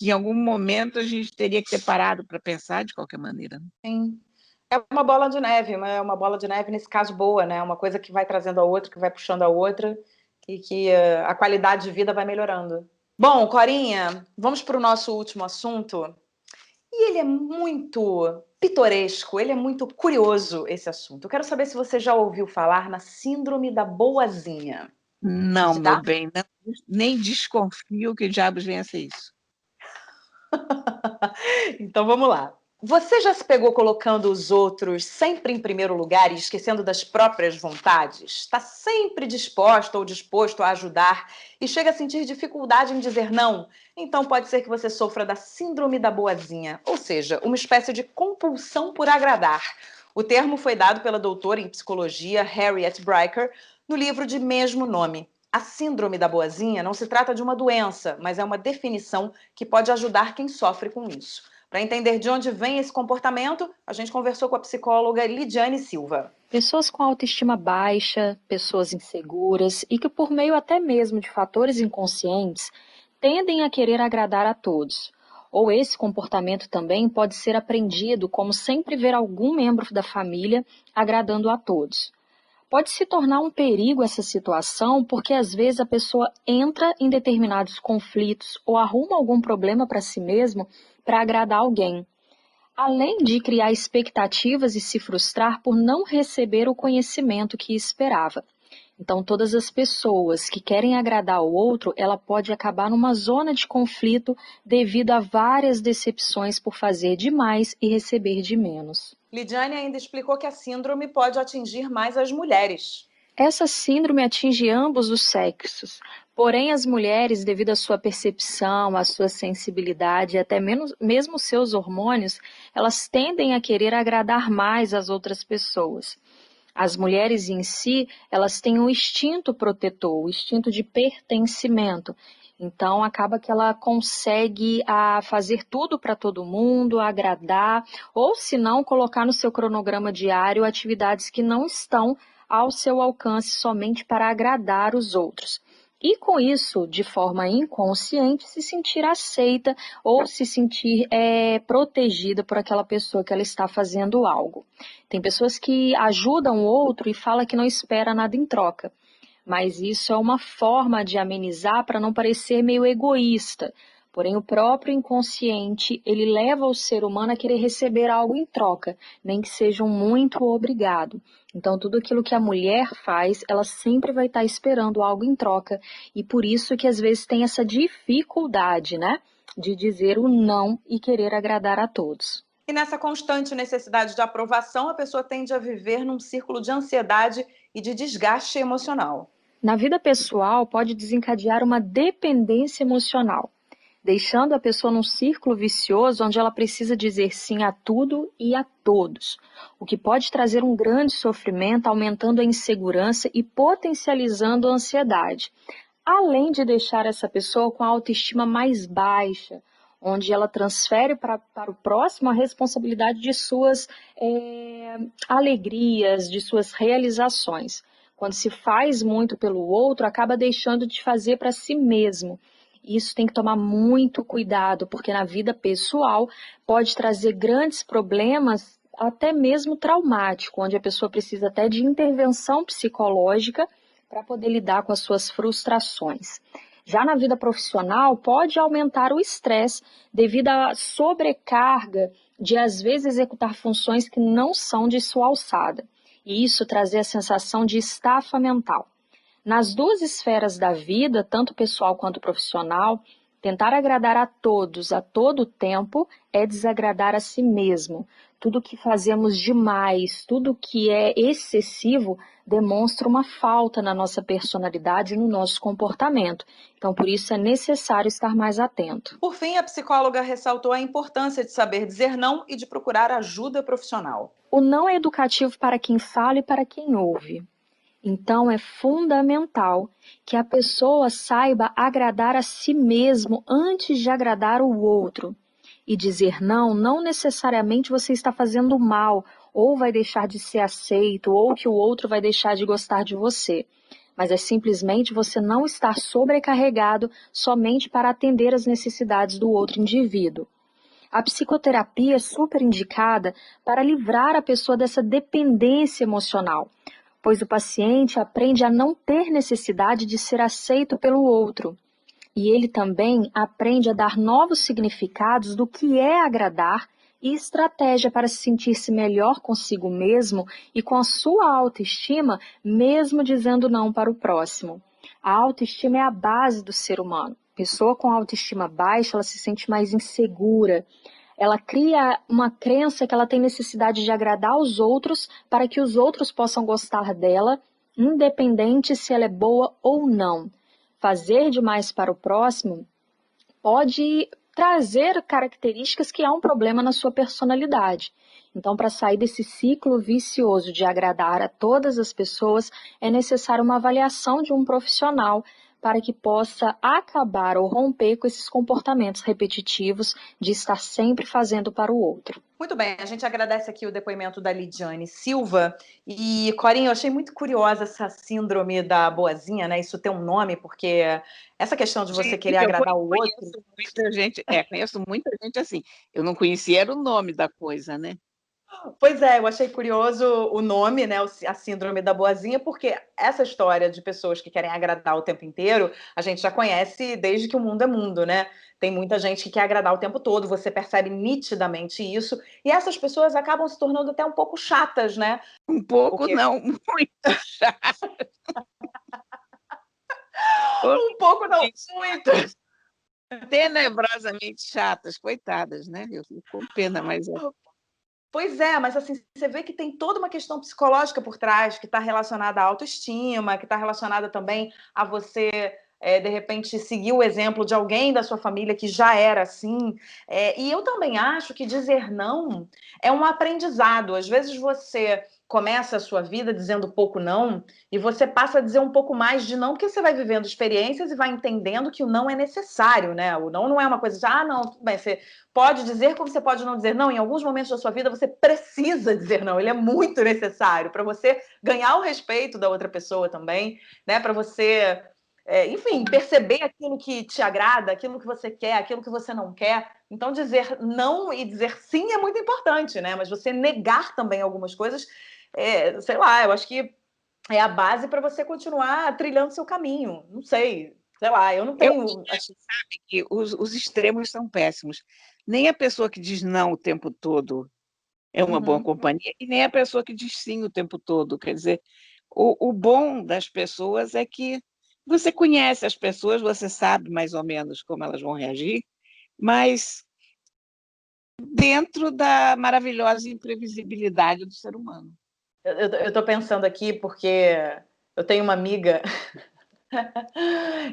em algum momento a gente teria que ter parado para pensar de qualquer maneira. Sim. É uma bola de neve, é uma bola de neve, nesse caso, boa, né? Uma coisa que vai trazendo a outra, que vai puxando a outra, e que a qualidade de vida vai melhorando. Bom, Corinha, vamos para o nosso último assunto. E ele é muito pitoresco, ele é muito curioso, esse assunto. Eu quero saber se você já ouviu falar na Síndrome da Boazinha. Não, meu Já? bem, nem desconfio que diabos venha a ser isso. Então vamos lá. Você já se pegou colocando os outros sempre em primeiro lugar e esquecendo das próprias vontades? Está sempre disposta ou disposto a ajudar e chega a sentir dificuldade em dizer não? Então pode ser que você sofra da síndrome da boazinha, ou seja, uma espécie de compulsão por agradar. O termo foi dado pela doutora em psicologia Harriet Bricker no livro de mesmo nome. A síndrome da boazinha não se trata de uma doença, mas é uma definição que pode ajudar quem sofre com isso. Para entender de onde vem esse comportamento, a gente conversou com a psicóloga Lidiane Silva. Pessoas com autoestima baixa, pessoas inseguras e que, por meio até mesmo de fatores inconscientes, tendem a querer agradar a todos. Ou esse comportamento também pode ser aprendido como sempre ver algum membro da família agradando a todos. Pode se tornar um perigo essa situação porque às vezes a pessoa entra em determinados conflitos ou arruma algum problema para si mesmo para agradar alguém, além de criar expectativas e se frustrar por não receber o conhecimento que esperava. Então, todas as pessoas que querem agradar o outro, ela pode acabar numa zona de conflito devido a várias decepções por fazer demais e receber de menos. Lidiane ainda explicou que a síndrome pode atingir mais as mulheres. Essa síndrome atinge ambos os sexos, porém as mulheres, devido à sua percepção, à sua sensibilidade e até mesmo seus hormônios, elas tendem a querer agradar mais as outras pessoas. As mulheres em si, elas têm um instinto protetor, o instinto de pertencimento. Então, acaba que ela consegue fazer tudo para todo mundo, agradar, ou se não, colocar no seu cronograma diário atividades que não estão ao seu alcance somente para agradar os outros. E com isso, de forma inconsciente, se sentir aceita ou se sentir protegida por aquela pessoa que ela está fazendo algo. Tem pessoas que ajudam o outro e falam que não espera nada em troca. Mas isso é uma forma de amenizar para não parecer meio egoísta. Porém, o próprio inconsciente, ele leva o ser humano a querer receber algo em troca, nem que seja um muito obrigado. Então, tudo aquilo que a mulher faz, ela sempre vai estar esperando algo em troca. E por isso que às vezes tem essa dificuldade, né, de dizer o não e querer agradar a todos. E nessa constante necessidade de aprovação, a pessoa tende a viver num círculo de ansiedade e de desgaste emocional. Na vida pessoal, pode desencadear uma dependência emocional, deixando a pessoa num círculo vicioso onde ela precisa dizer sim a tudo e a todos, o que pode trazer um grande sofrimento, aumentando a insegurança e potencializando a ansiedade, além de deixar essa pessoa com a autoestima mais baixa, onde ela transfere para o próximo a responsabilidade de suas alegrias, de suas realizações. Quando se faz muito pelo outro, acaba deixando de fazer para si mesmo. Isso tem que tomar muito cuidado, porque na vida pessoal pode trazer grandes problemas, até mesmo traumático, onde a pessoa precisa até de intervenção psicológica para poder lidar com as suas frustrações. Já na vida profissional, pode aumentar o estresse devido à sobrecarga de, às vezes, executar funções que não são de sua alçada. E isso trazer a sensação de estafa mental. Nas duas esferas da vida, tanto pessoal quanto profissional, tentar agradar a todos a todo tempo é desagradar a si mesmo. Tudo que fazemos demais, tudo que é excessivo, demonstra uma falta na nossa personalidade e no nosso comportamento. Então, por isso é necessário estar mais atento. Por fim, a psicóloga ressaltou a importância de saber dizer não e de procurar ajuda profissional. O não é educativo para quem fala e para quem ouve. Então, é fundamental que a pessoa saiba agradar a si mesmo antes de agradar o outro. E dizer não, não necessariamente você está fazendo mal, ou vai deixar de ser aceito, ou que o outro vai deixar de gostar de você. Mas é simplesmente você não estar sobrecarregado somente para atender às necessidades do outro indivíduo. A psicoterapia é super indicada para livrar a pessoa dessa dependência emocional, pois o paciente aprende a não ter necessidade de ser aceito pelo outro. E ele também aprende a dar novos significados do que é agradar e estratégia para se sentir-se melhor consigo mesmo e com a sua autoestima, mesmo dizendo não para o próximo. A autoestima é a base do ser humano. Pessoa com autoestima baixa, ela se sente mais insegura. Ela cria uma crença que ela tem necessidade de agradar os outros para que os outros possam gostar dela, independente se ela é boa ou não. Fazer demais para o próximo pode trazer características que há um problema na sua personalidade. Então, para sair desse ciclo vicioso de agradar a todas as pessoas, é necessário uma avaliação de um profissional para que possa acabar ou romper com esses comportamentos repetitivos de estar sempre fazendo para o outro. Muito bem, a gente agradece aqui o depoimento da Lidiane Silva. E, Corinha, eu achei muito curiosa essa síndrome da boazinha, né? Isso tem um nome, porque essa questão de você querer agradar o outro... Conheço muita gente assim. Eu não conhecia era o nome da coisa, né? Pois é, eu achei curioso o nome, né, a síndrome da boazinha, porque essa história de pessoas que querem agradar o tempo inteiro, a gente já conhece desde que o mundo é mundo, né? Tem muita gente que quer agradar o tempo todo, você percebe nitidamente isso, e essas pessoas acabam se tornando até um pouco chatas, né? Um pouco porque... não, muito chatas. Um pouco não, muito. Tenebrosamente chatas, coitadas, né? Eu fico com pena, mas... Pois é, mas assim, você vê que tem toda uma questão psicológica por trás, que está relacionada à autoestima, que está relacionada também a você, de repente, seguir o exemplo de alguém da sua família que já era assim. E eu também acho que dizer não é um aprendizado. Às vezes você começa a sua vida dizendo pouco não, e você passa a dizer um pouco mais de não, porque você vai vivendo experiências e vai entendendo que o não é necessário, né? O não é uma coisa de, não, tudo bem, você pode dizer como você pode não dizer não. Em alguns momentos da sua vida você precisa dizer não, ele é muito necessário para você ganhar o respeito da outra pessoa também, né? Para você, enfim, perceber aquilo que te agrada, aquilo que você quer, aquilo que você não quer. Então dizer não e dizer sim é muito importante, né? Mas você negar também algumas coisas, sei lá, eu acho que é a base para você continuar trilhando seu caminho. Não sei, sei lá, eu não tenho... Sabe que os extremos são péssimos. Nem a pessoa que diz não o tempo todo é uma boa companhia, e nem a pessoa que diz sim o tempo todo. Quer dizer, o bom das pessoas é que você conhece as pessoas, você sabe mais ou menos como elas vão reagir, mas dentro da maravilhosa imprevisibilidade do ser humano. Eu estou pensando aqui porque eu tenho uma amiga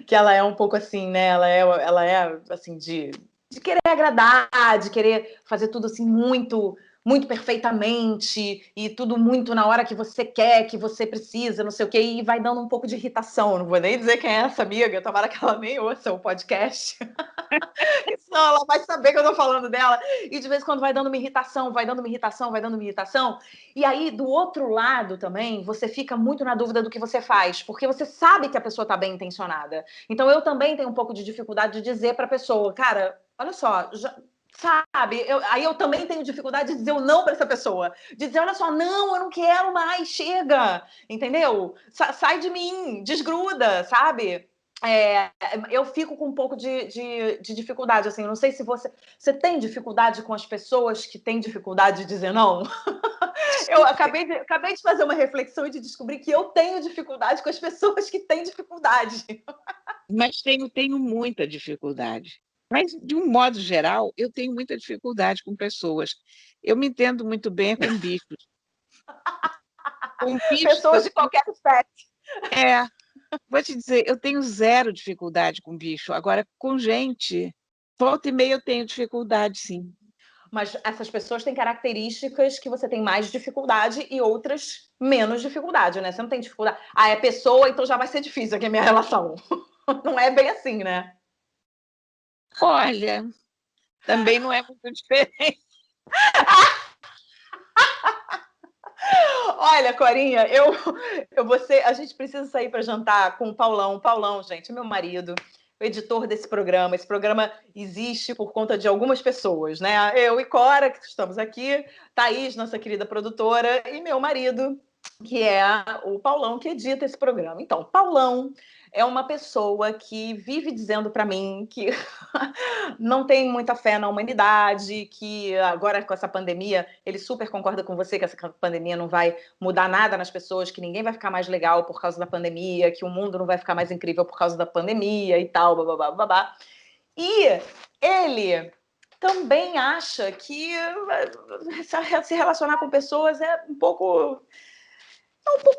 que ela é um pouco assim, né? Ela é assim de querer agradar, de querer fazer tudo assim muito perfeitamente e tudo muito na hora que você quer, que você precisa, não sei o quê, e vai dando um pouco de irritação. Não vou nem dizer quem é essa amiga, tomara que ela nem ouça o podcast. Senão ela vai saber que eu tô falando dela. E de vez em quando vai dando uma irritação, vai dando uma irritação, vai dando uma irritação. E aí, do outro lado também, você fica muito na dúvida do que você faz, porque você sabe que a pessoa tá bem intencionada. Então eu também tenho um pouco de dificuldade de dizer pra pessoa, cara, olha só, sabe? Aí eu também tenho dificuldade de dizer o não para essa pessoa. De dizer, olha só, não, eu não quero mais, chega. Entendeu? Sai de mim, desgruda, sabe? Eu fico com um pouco de dificuldade, assim, não sei se você tem dificuldade com as pessoas que têm dificuldade de dizer não? Eu acabei de fazer uma reflexão e de descobrir que eu tenho dificuldade com as pessoas que têm dificuldade. Mas tenho muita dificuldade. Mas, de um modo geral, eu tenho muita dificuldade com pessoas. Eu me entendo muito bem com bichos. Com bichos pessoas de qualquer espécie. Vou te dizer, eu tenho zero dificuldade com bicho. Agora, com gente, volta e meia eu tenho dificuldade, sim. Mas essas pessoas têm características que você tem mais dificuldade e outras menos dificuldade, né? Você não tem dificuldade. É pessoa, então já vai ser difícil aqui a minha relação. Não é bem assim, né? Olha, Também não é muito diferente. Olha, Corinha, a gente precisa sair para jantar com o Paulão. O Paulão, gente, é meu marido, o editor desse programa. Esse programa existe por conta de algumas pessoas, né? Eu e Cora, que estamos aqui, Thaís, nossa querida produtora, e meu marido, que é o Paulão, que edita esse programa. Então, Paulão é uma pessoa que vive dizendo para mim que não tem muita fé na humanidade, que agora com essa pandemia, ele super concorda com você que essa pandemia não vai mudar nada nas pessoas, que ninguém vai ficar mais legal por causa da pandemia, que o mundo não vai ficar mais incrível por causa da pandemia e tal, babá, babá. E ele também acha que se relacionar com pessoas é um pouco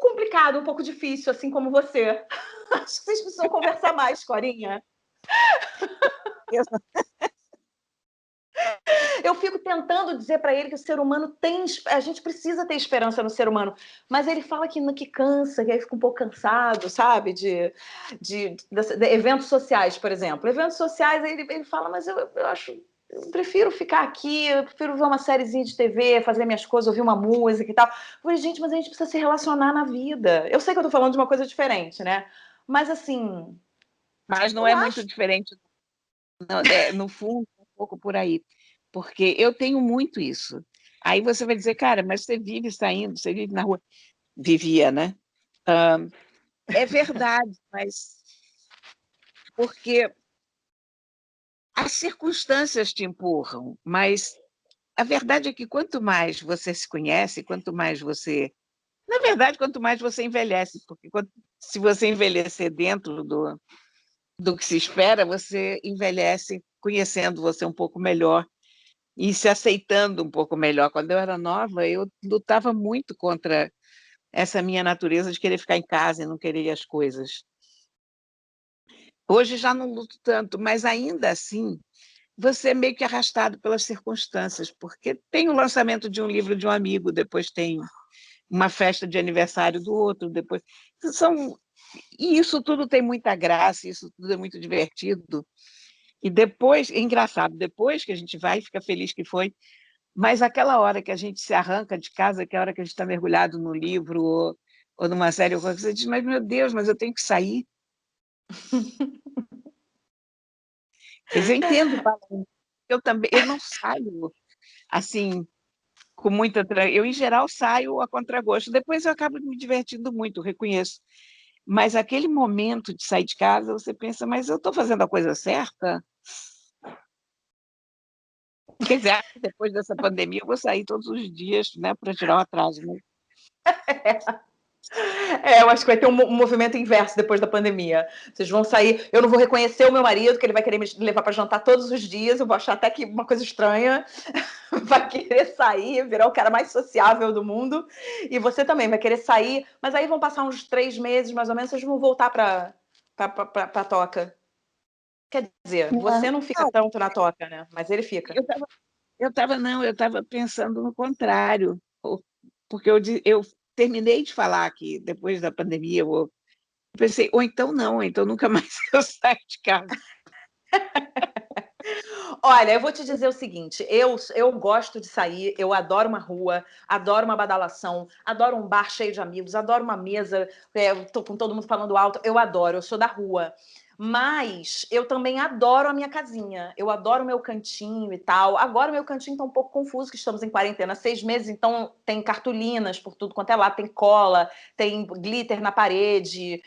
complicado, um pouco difícil, assim como você. Acho que vocês precisam conversar mais, Corinha. Eu fico tentando dizer para ele que o ser humano a gente precisa ter esperança no ser humano, mas ele fala que cansa, que aí fica um pouco cansado, sabe? De eventos sociais, por exemplo. Eventos sociais, ele fala, mas eu prefiro ficar aqui, eu prefiro ver uma sériezinha de TV, fazer minhas coisas, ouvir uma música e tal. Eu falei, gente, mas a gente precisa se relacionar na vida. Eu sei que eu tô falando de uma coisa diferente, né? Mas assim. Mas não é muito diferente. Não, no fundo, um pouco por aí. Porque eu tenho muito isso. Aí você vai dizer, cara, mas você vive saindo, você vive na rua. Vivia, né? É verdade, mas porque as circunstâncias te empurram, mas a verdade é que quanto mais você se conhece, quanto mais você... Na verdade, quanto mais você envelhece, porque se você envelhecer dentro do que se espera, você envelhece conhecendo você um pouco melhor e se aceitando um pouco melhor. Quando eu era nova, eu lutava muito contra essa minha natureza de querer ficar em casa e não querer as coisas. Hoje já não luto tanto, mas ainda assim, você é meio que arrastado pelas circunstâncias, porque tem o lançamento de um livro de um amigo, depois tem uma festa de aniversário do outro, depois... E isso tudo tem muita graça, isso tudo é muito divertido. E depois, é engraçado, depois que a gente vai, fica feliz que foi, mas aquela hora que a gente se arranca de casa, que é a hora que a gente está mergulhado no livro ou numa série, ou coisa, você diz, mas meu Deus, mas eu tenho que sair. Quer dizer, eu entendo, eu não saio assim, com muita... Eu, em geral, saio a contragosto. Depois eu acabo me divertindo muito, reconheço. Mas aquele momento de sair de casa, você pensa, mas eu estou fazendo a coisa certa? Quer dizer, depois dessa pandemia, eu vou sair todos os dias, né, para tirar o atraso. Né? Eu acho que vai ter um movimento inverso depois da pandemia. Vocês vão sair, eu não vou reconhecer o meu marido, que ele vai querer me levar para jantar todos os dias, eu vou achar até que uma coisa estranha, vai querer sair, virar o cara mais sociável do mundo, e você também vai querer sair, mas aí vão passar uns 3 meses, mais ou menos, vocês vão voltar para a toca. Quer dizer, você não fica tanto na toca, né? Mas ele fica. Eu estava pensando no contrário, porque eu terminei de falar que depois da pandemia eu pensei, ou então não, então nunca mais eu saio de casa. Olha, eu vou te dizer o seguinte, eu gosto de sair, eu adoro uma rua, adoro uma badalação, adoro um bar cheio de amigos, adoro uma mesa, tô com todo mundo falando alto, eu adoro, eu sou da rua. Mas eu também adoro a minha casinha, eu adoro o meu cantinho e tal. Agora o meu cantinho tá um pouco confuso, que estamos em quarentena há 6 meses, então tem cartolinas por tudo quanto é lá, tem cola, tem glitter na parede,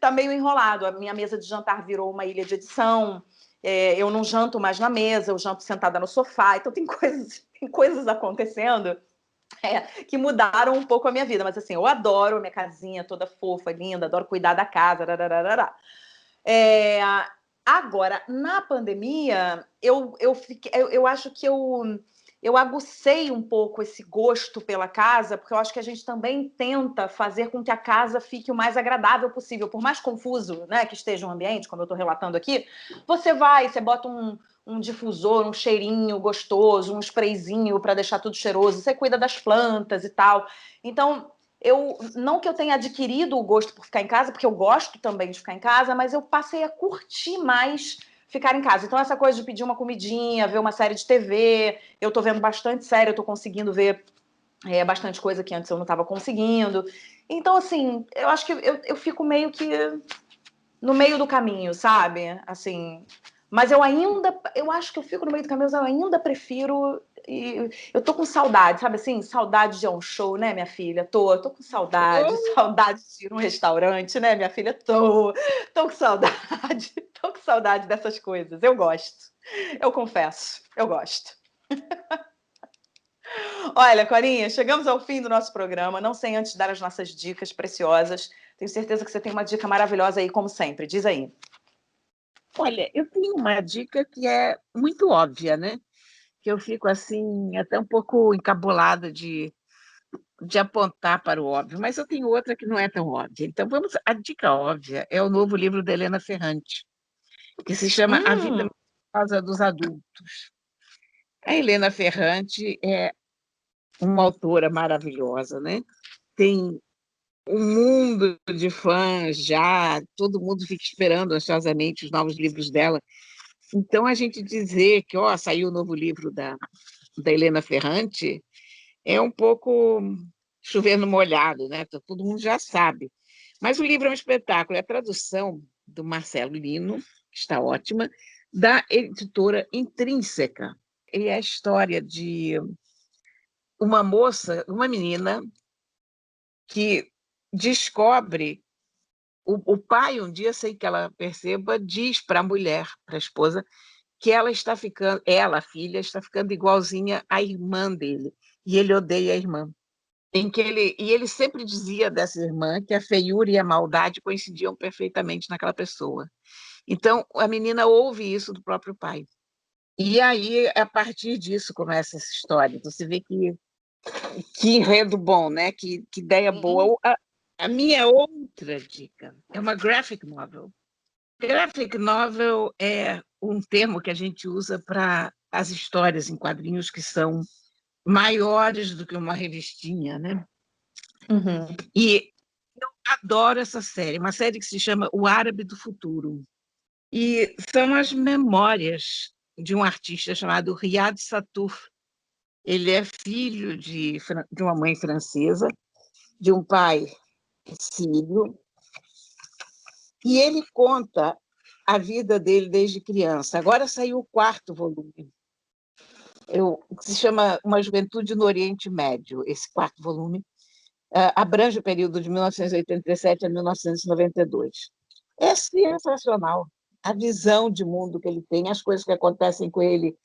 tá meio enrolado. A minha mesa de jantar virou uma ilha de edição. Eu não janto mais na mesa, eu janto sentada no sofá, então tem coisas acontecendo que mudaram um pouco a minha vida, mas assim, eu adoro a minha casinha toda fofa, linda, adoro cuidar da casa, agora, na pandemia, eu acho que eu agucei um pouco esse gosto pela casa, porque eu acho que a gente também tenta fazer com que a casa fique o mais agradável possível, por mais confuso, né, que esteja o ambiente, como eu estou relatando aqui, você bota um difusor, um cheirinho gostoso, um sprayzinho para deixar tudo cheiroso, você cuida das plantas e tal. Então, não que eu tenha adquirido o gosto por ficar em casa, porque eu gosto também de ficar em casa, mas eu passei a curtir mais ficar em casa. Então, essa coisa de pedir uma comidinha, ver uma série de TV, eu tô vendo bastante série, eu tô conseguindo ver bastante coisa que antes eu não estava conseguindo. Então, assim, eu acho que eu fico meio que no meio do caminho, sabe? Assim, mas eu acho que eu fico no meio do caminho, mas eu ainda prefiro. E eu tô com saudade, sabe assim? Saudade de ir a um show, né, minha filha? Tô com saudade, saudade de ir num restaurante, né, minha filha? Tô com saudade, tô com saudade dessas coisas. Eu gosto, eu confesso, eu gosto. Olha, Corinha, chegamos ao fim do nosso programa, não sem antes dar as nossas dicas preciosas. Tenho certeza que você tem uma dica maravilhosa aí, como sempre. Diz aí. Olha, eu tenho uma dica que é muito óbvia, né? Que eu fico assim, até um pouco encabulada de apontar para o óbvio, mas eu tenho outra que não é tão óbvia. Então, vamos. A dica óbvia é o novo livro da Helena Ferrante, que se chama A Vida Maravilhosa dos Adultos. A Helena Ferrante é uma autora maravilhosa, né? Tem um mundo de fãs já, todo mundo fica esperando ansiosamente os novos livros dela. Então, a gente dizer que saiu o novo livro da Helena Ferrante é um pouco chover no molhado, né? Todo mundo já sabe. Mas o livro é um espetáculo, é a tradução do Marcelo Lino, que está ótima, da editora Intrínseca. E é a história de uma moça, uma menina, que descobre. O pai, um dia, sem que ela perceba, diz para a mulher, para a esposa, que ela está ficando, ela, a filha, está ficando igualzinha à irmã dele. E ele odeia a irmã. E ele sempre dizia dessa irmã que a feiura e a maldade coincidiam perfeitamente naquela pessoa. Então, a menina ouve isso do próprio pai. E aí, a partir disso, começa essa história. Então, você vê que enredo bom, né? Que ideia boa. A minha outra dica é uma graphic novel. Graphic novel é um termo que a gente usa para as histórias em quadrinhos que são maiores do que uma revistinha, né? Uhum. E eu adoro essa série, uma série que se chama O Árabe do Futuro. E são as memórias de um artista chamado Riyad Sattouf. Ele é filho de uma mãe francesa, de um pai sírio, e ele conta a vida dele desde criança. Agora saiu o 4º volume, que se chama Uma Juventude no Oriente Médio. Esse 4º volume abrange o período de 1987 a 1992. É sensacional a visão de mundo que ele tem, as coisas que acontecem com ele,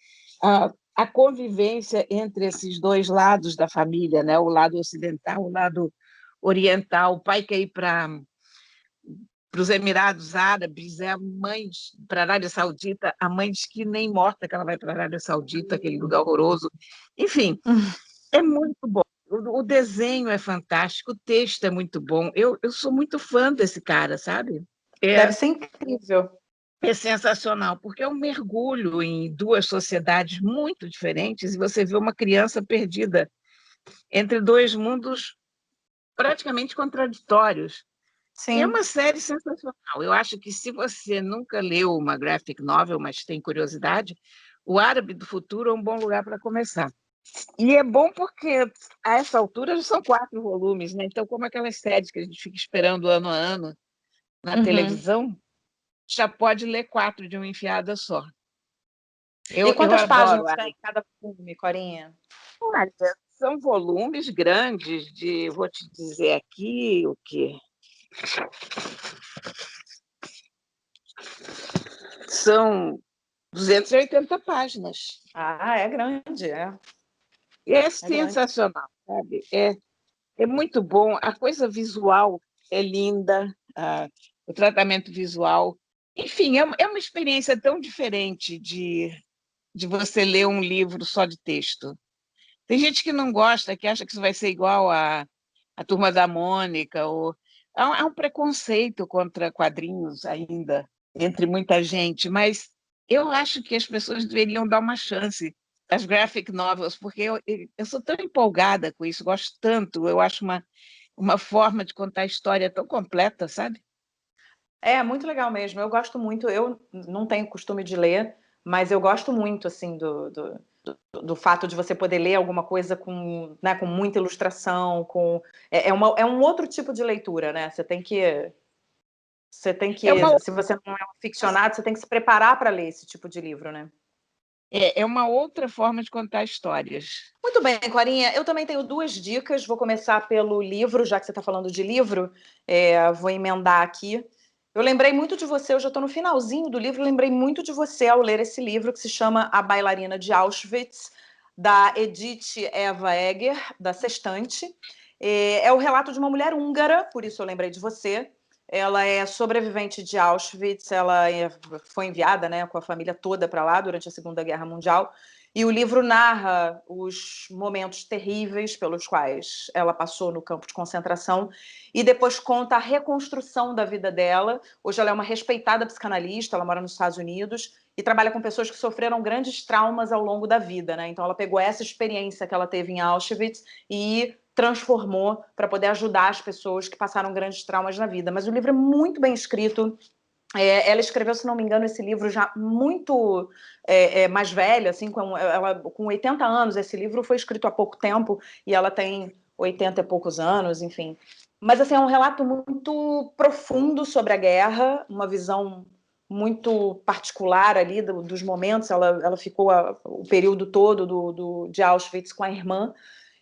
a convivência entre esses dois lados da família, né? O lado ocidental, o lado oriental. O pai quer ir para os Emirados Árabes, a mãe para a Arábia Saudita, a mãe diz que nem morta que ela vai para a Arábia Saudita, aquele lugar horroroso. Enfim, é muito bom. O desenho é fantástico, o texto é muito bom. Eu sou muito fã desse cara, sabe? Deve ser incrível. É sensacional, porque é um mergulho em duas sociedades muito diferentes e você vê uma criança perdida entre dois mundos praticamente contraditórios. Sim. É uma série sensacional. Eu acho que se você nunca leu uma graphic novel, mas tem curiosidade, O Árabe do Futuro é um bom lugar para começar. E é bom porque, a essa altura, já são 4 volumes, né? Então, como aquelas séries que a gente fica esperando ano a ano na televisão, já pode ler 4 de uma enfiada só. E quantas adoro, páginas tem cada volume, Corinha? Olha, são volumes grandes vou te dizer aqui o quê? São 280 páginas. É grande, é. É sensacional, sabe? É muito bom. A coisa visual é linda, o tratamento visual. Enfim, é uma experiência tão diferente de você ler um livro só de texto. Tem gente que não gosta, que acha que isso vai ser igual a Turma da Mônica. Há um preconceito contra quadrinhos ainda, entre muita gente, mas eu acho que as pessoas deveriam dar uma chance às graphic novels, porque eu sou tão empolgada com isso, gosto tanto, eu acho uma forma de contar a história tão completa, sabe? É muito legal mesmo. Eu gosto muito. Eu não tenho costume de ler, mas eu gosto muito assim do fato de você poder ler alguma coisa com, né, com muita ilustração, é um outro tipo de leitura, né? É uma, se você não é um ficcionado, você tem que se preparar para ler esse tipo de livro, né? é uma outra forma de contar histórias. Muito bem, Clarinha. Eu também tenho 2 dicas. Vou começar pelo livro, já que você está falando de livro, vou emendar aqui. Eu lembrei muito de você, eu já estou no finalzinho do livro, lembrei muito de você ao ler esse livro, que se chama A Bailarina de Auschwitz, da Edith Eva Eger, da Sextante. É o relato de uma mulher húngara, por isso eu lembrei de você. Ela é sobrevivente de Auschwitz, foi enviada, né, com a família toda para lá durante a Segunda Guerra Mundial. E o livro narra os momentos terríveis pelos quais ela passou no campo de concentração e depois conta a reconstrução da vida dela. Hoje ela é uma respeitada psicanalista, ela mora nos Estados Unidos e trabalha com pessoas que sofreram grandes traumas ao longo da vida, né? Então ela pegou essa experiência que ela teve em Auschwitz e transformou para poder ajudar as pessoas que passaram grandes traumas na vida. Mas o livro é muito bem escrito. Ela escreveu, se não me engano, esse livro já muito mais velha, assim, com 80 anos. Esse livro foi escrito há pouco tempo e ela tem 80 e poucos anos, enfim. Mas assim, é um relato muito profundo sobre a guerra, uma visão muito particular ali dos momentos. Ela ficou o período todo de Auschwitz com a irmã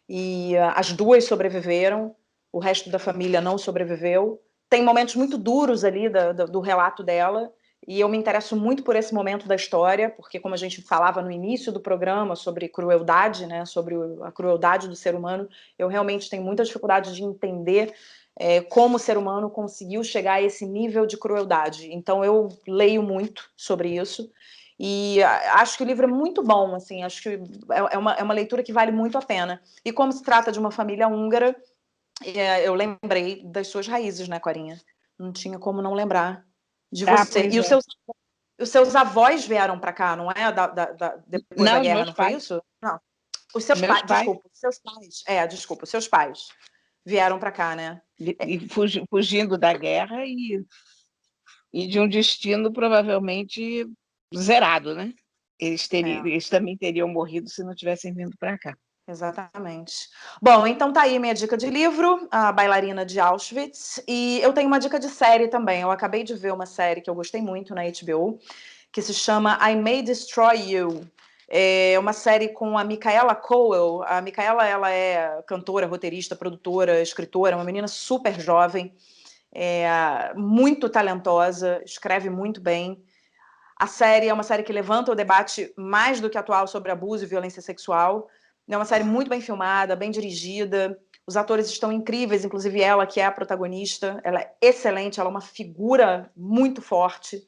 e as duas sobreviveram, o resto da família não sobreviveu. Tem momentos muito duros ali do relato dela, e eu me interesso muito por esse momento da história, porque como a gente falava no início do programa sobre crueldade, né, sobre a crueldade do ser humano, eu realmente tenho muita dificuldade de entender como o ser humano conseguiu chegar a esse nível de crueldade. Então eu leio muito sobre isso, e acho que o livro é muito bom, assim, acho que é uma leitura que vale muito a pena. E como se trata de uma família húngara, eu lembrei das suas raízes, né, Corinha? Não tinha como não lembrar de você. E os seus avós vieram para cá, não é? Depois da Não, os guerra, meus não foi pais. isso? Não. Os seus Meus pais, pais. desculpa, os seus pais. Desculpa, os seus pais vieram para cá, né? E fugindo da guerra e de um destino provavelmente zerado, né? Eles também teriam morrido se não tivessem vindo para cá. Exatamente. Bom, então tá aí minha dica de livro, A Bailarina de Auschwitz, e eu tenho uma dica de série também. Eu acabei de ver uma série que eu gostei muito na HBO, que se chama I May Destroy You. É uma série com a Micaela Coel. A Micaela, ela é cantora, roteirista, produtora, escritora, uma menina super jovem, muito talentosa, escreve muito bem. A série é uma série que levanta o debate mais do que atual sobre abuso e violência sexual. É uma série muito bem filmada, bem dirigida. Os atores estão incríveis, inclusive ela, que é a protagonista. Ela é excelente, ela é uma figura muito forte.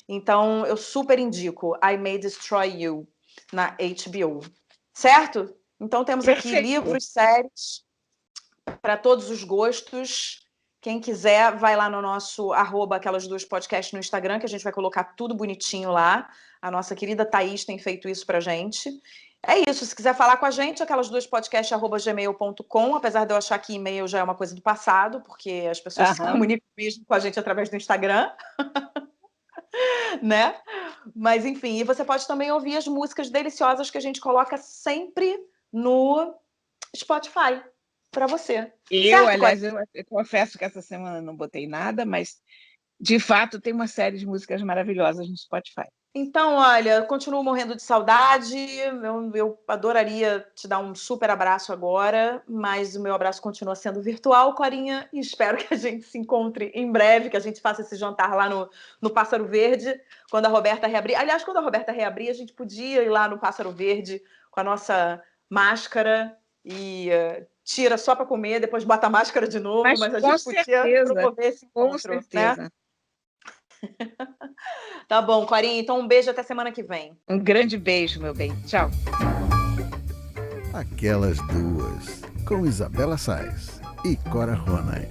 Então, eu super indico I May Destroy You, na HBO. Certo? Então, temos aqui livros, séries, para todos os gostos. Quem quiser, vai lá no nosso @aquelas2podcast no Instagram, que a gente vai colocar tudo bonitinho lá. A nossa querida Thaís tem feito isso pra gente. É isso, se quiser falar com a gente, aquelas2podcast@gmail.com, apesar de eu achar que e-mail já é uma coisa do passado, porque as pessoas se comunicam mesmo com a gente através do Instagram. Né? Mas enfim, e você pode também ouvir as músicas deliciosas que a gente coloca sempre no Spotify para você. Aliás, eu confesso que essa semana não botei nada, mas de fato tem uma série de músicas maravilhosas no Spotify. Então, olha, continuo morrendo de saudade. Eu adoraria te dar um super abraço agora, mas o meu abraço continua sendo virtual, Clarinha, e espero que a gente se encontre em breve, que a gente faça esse jantar lá no Pássaro Verde, quando a Roberta reabrir. Aliás, quando a Roberta reabrir, a gente podia ir lá no Pássaro Verde com a nossa máscara e tira só para comer, depois bota a máscara de novo, mas a gente podia promover esse encontro, com certeza. Né? Tá bom, Clarinha. Então, um beijo até semana que vem. Um grande beijo, meu bem. Tchau. Aquelas duas, com Isabela Sais e Cora Ronay.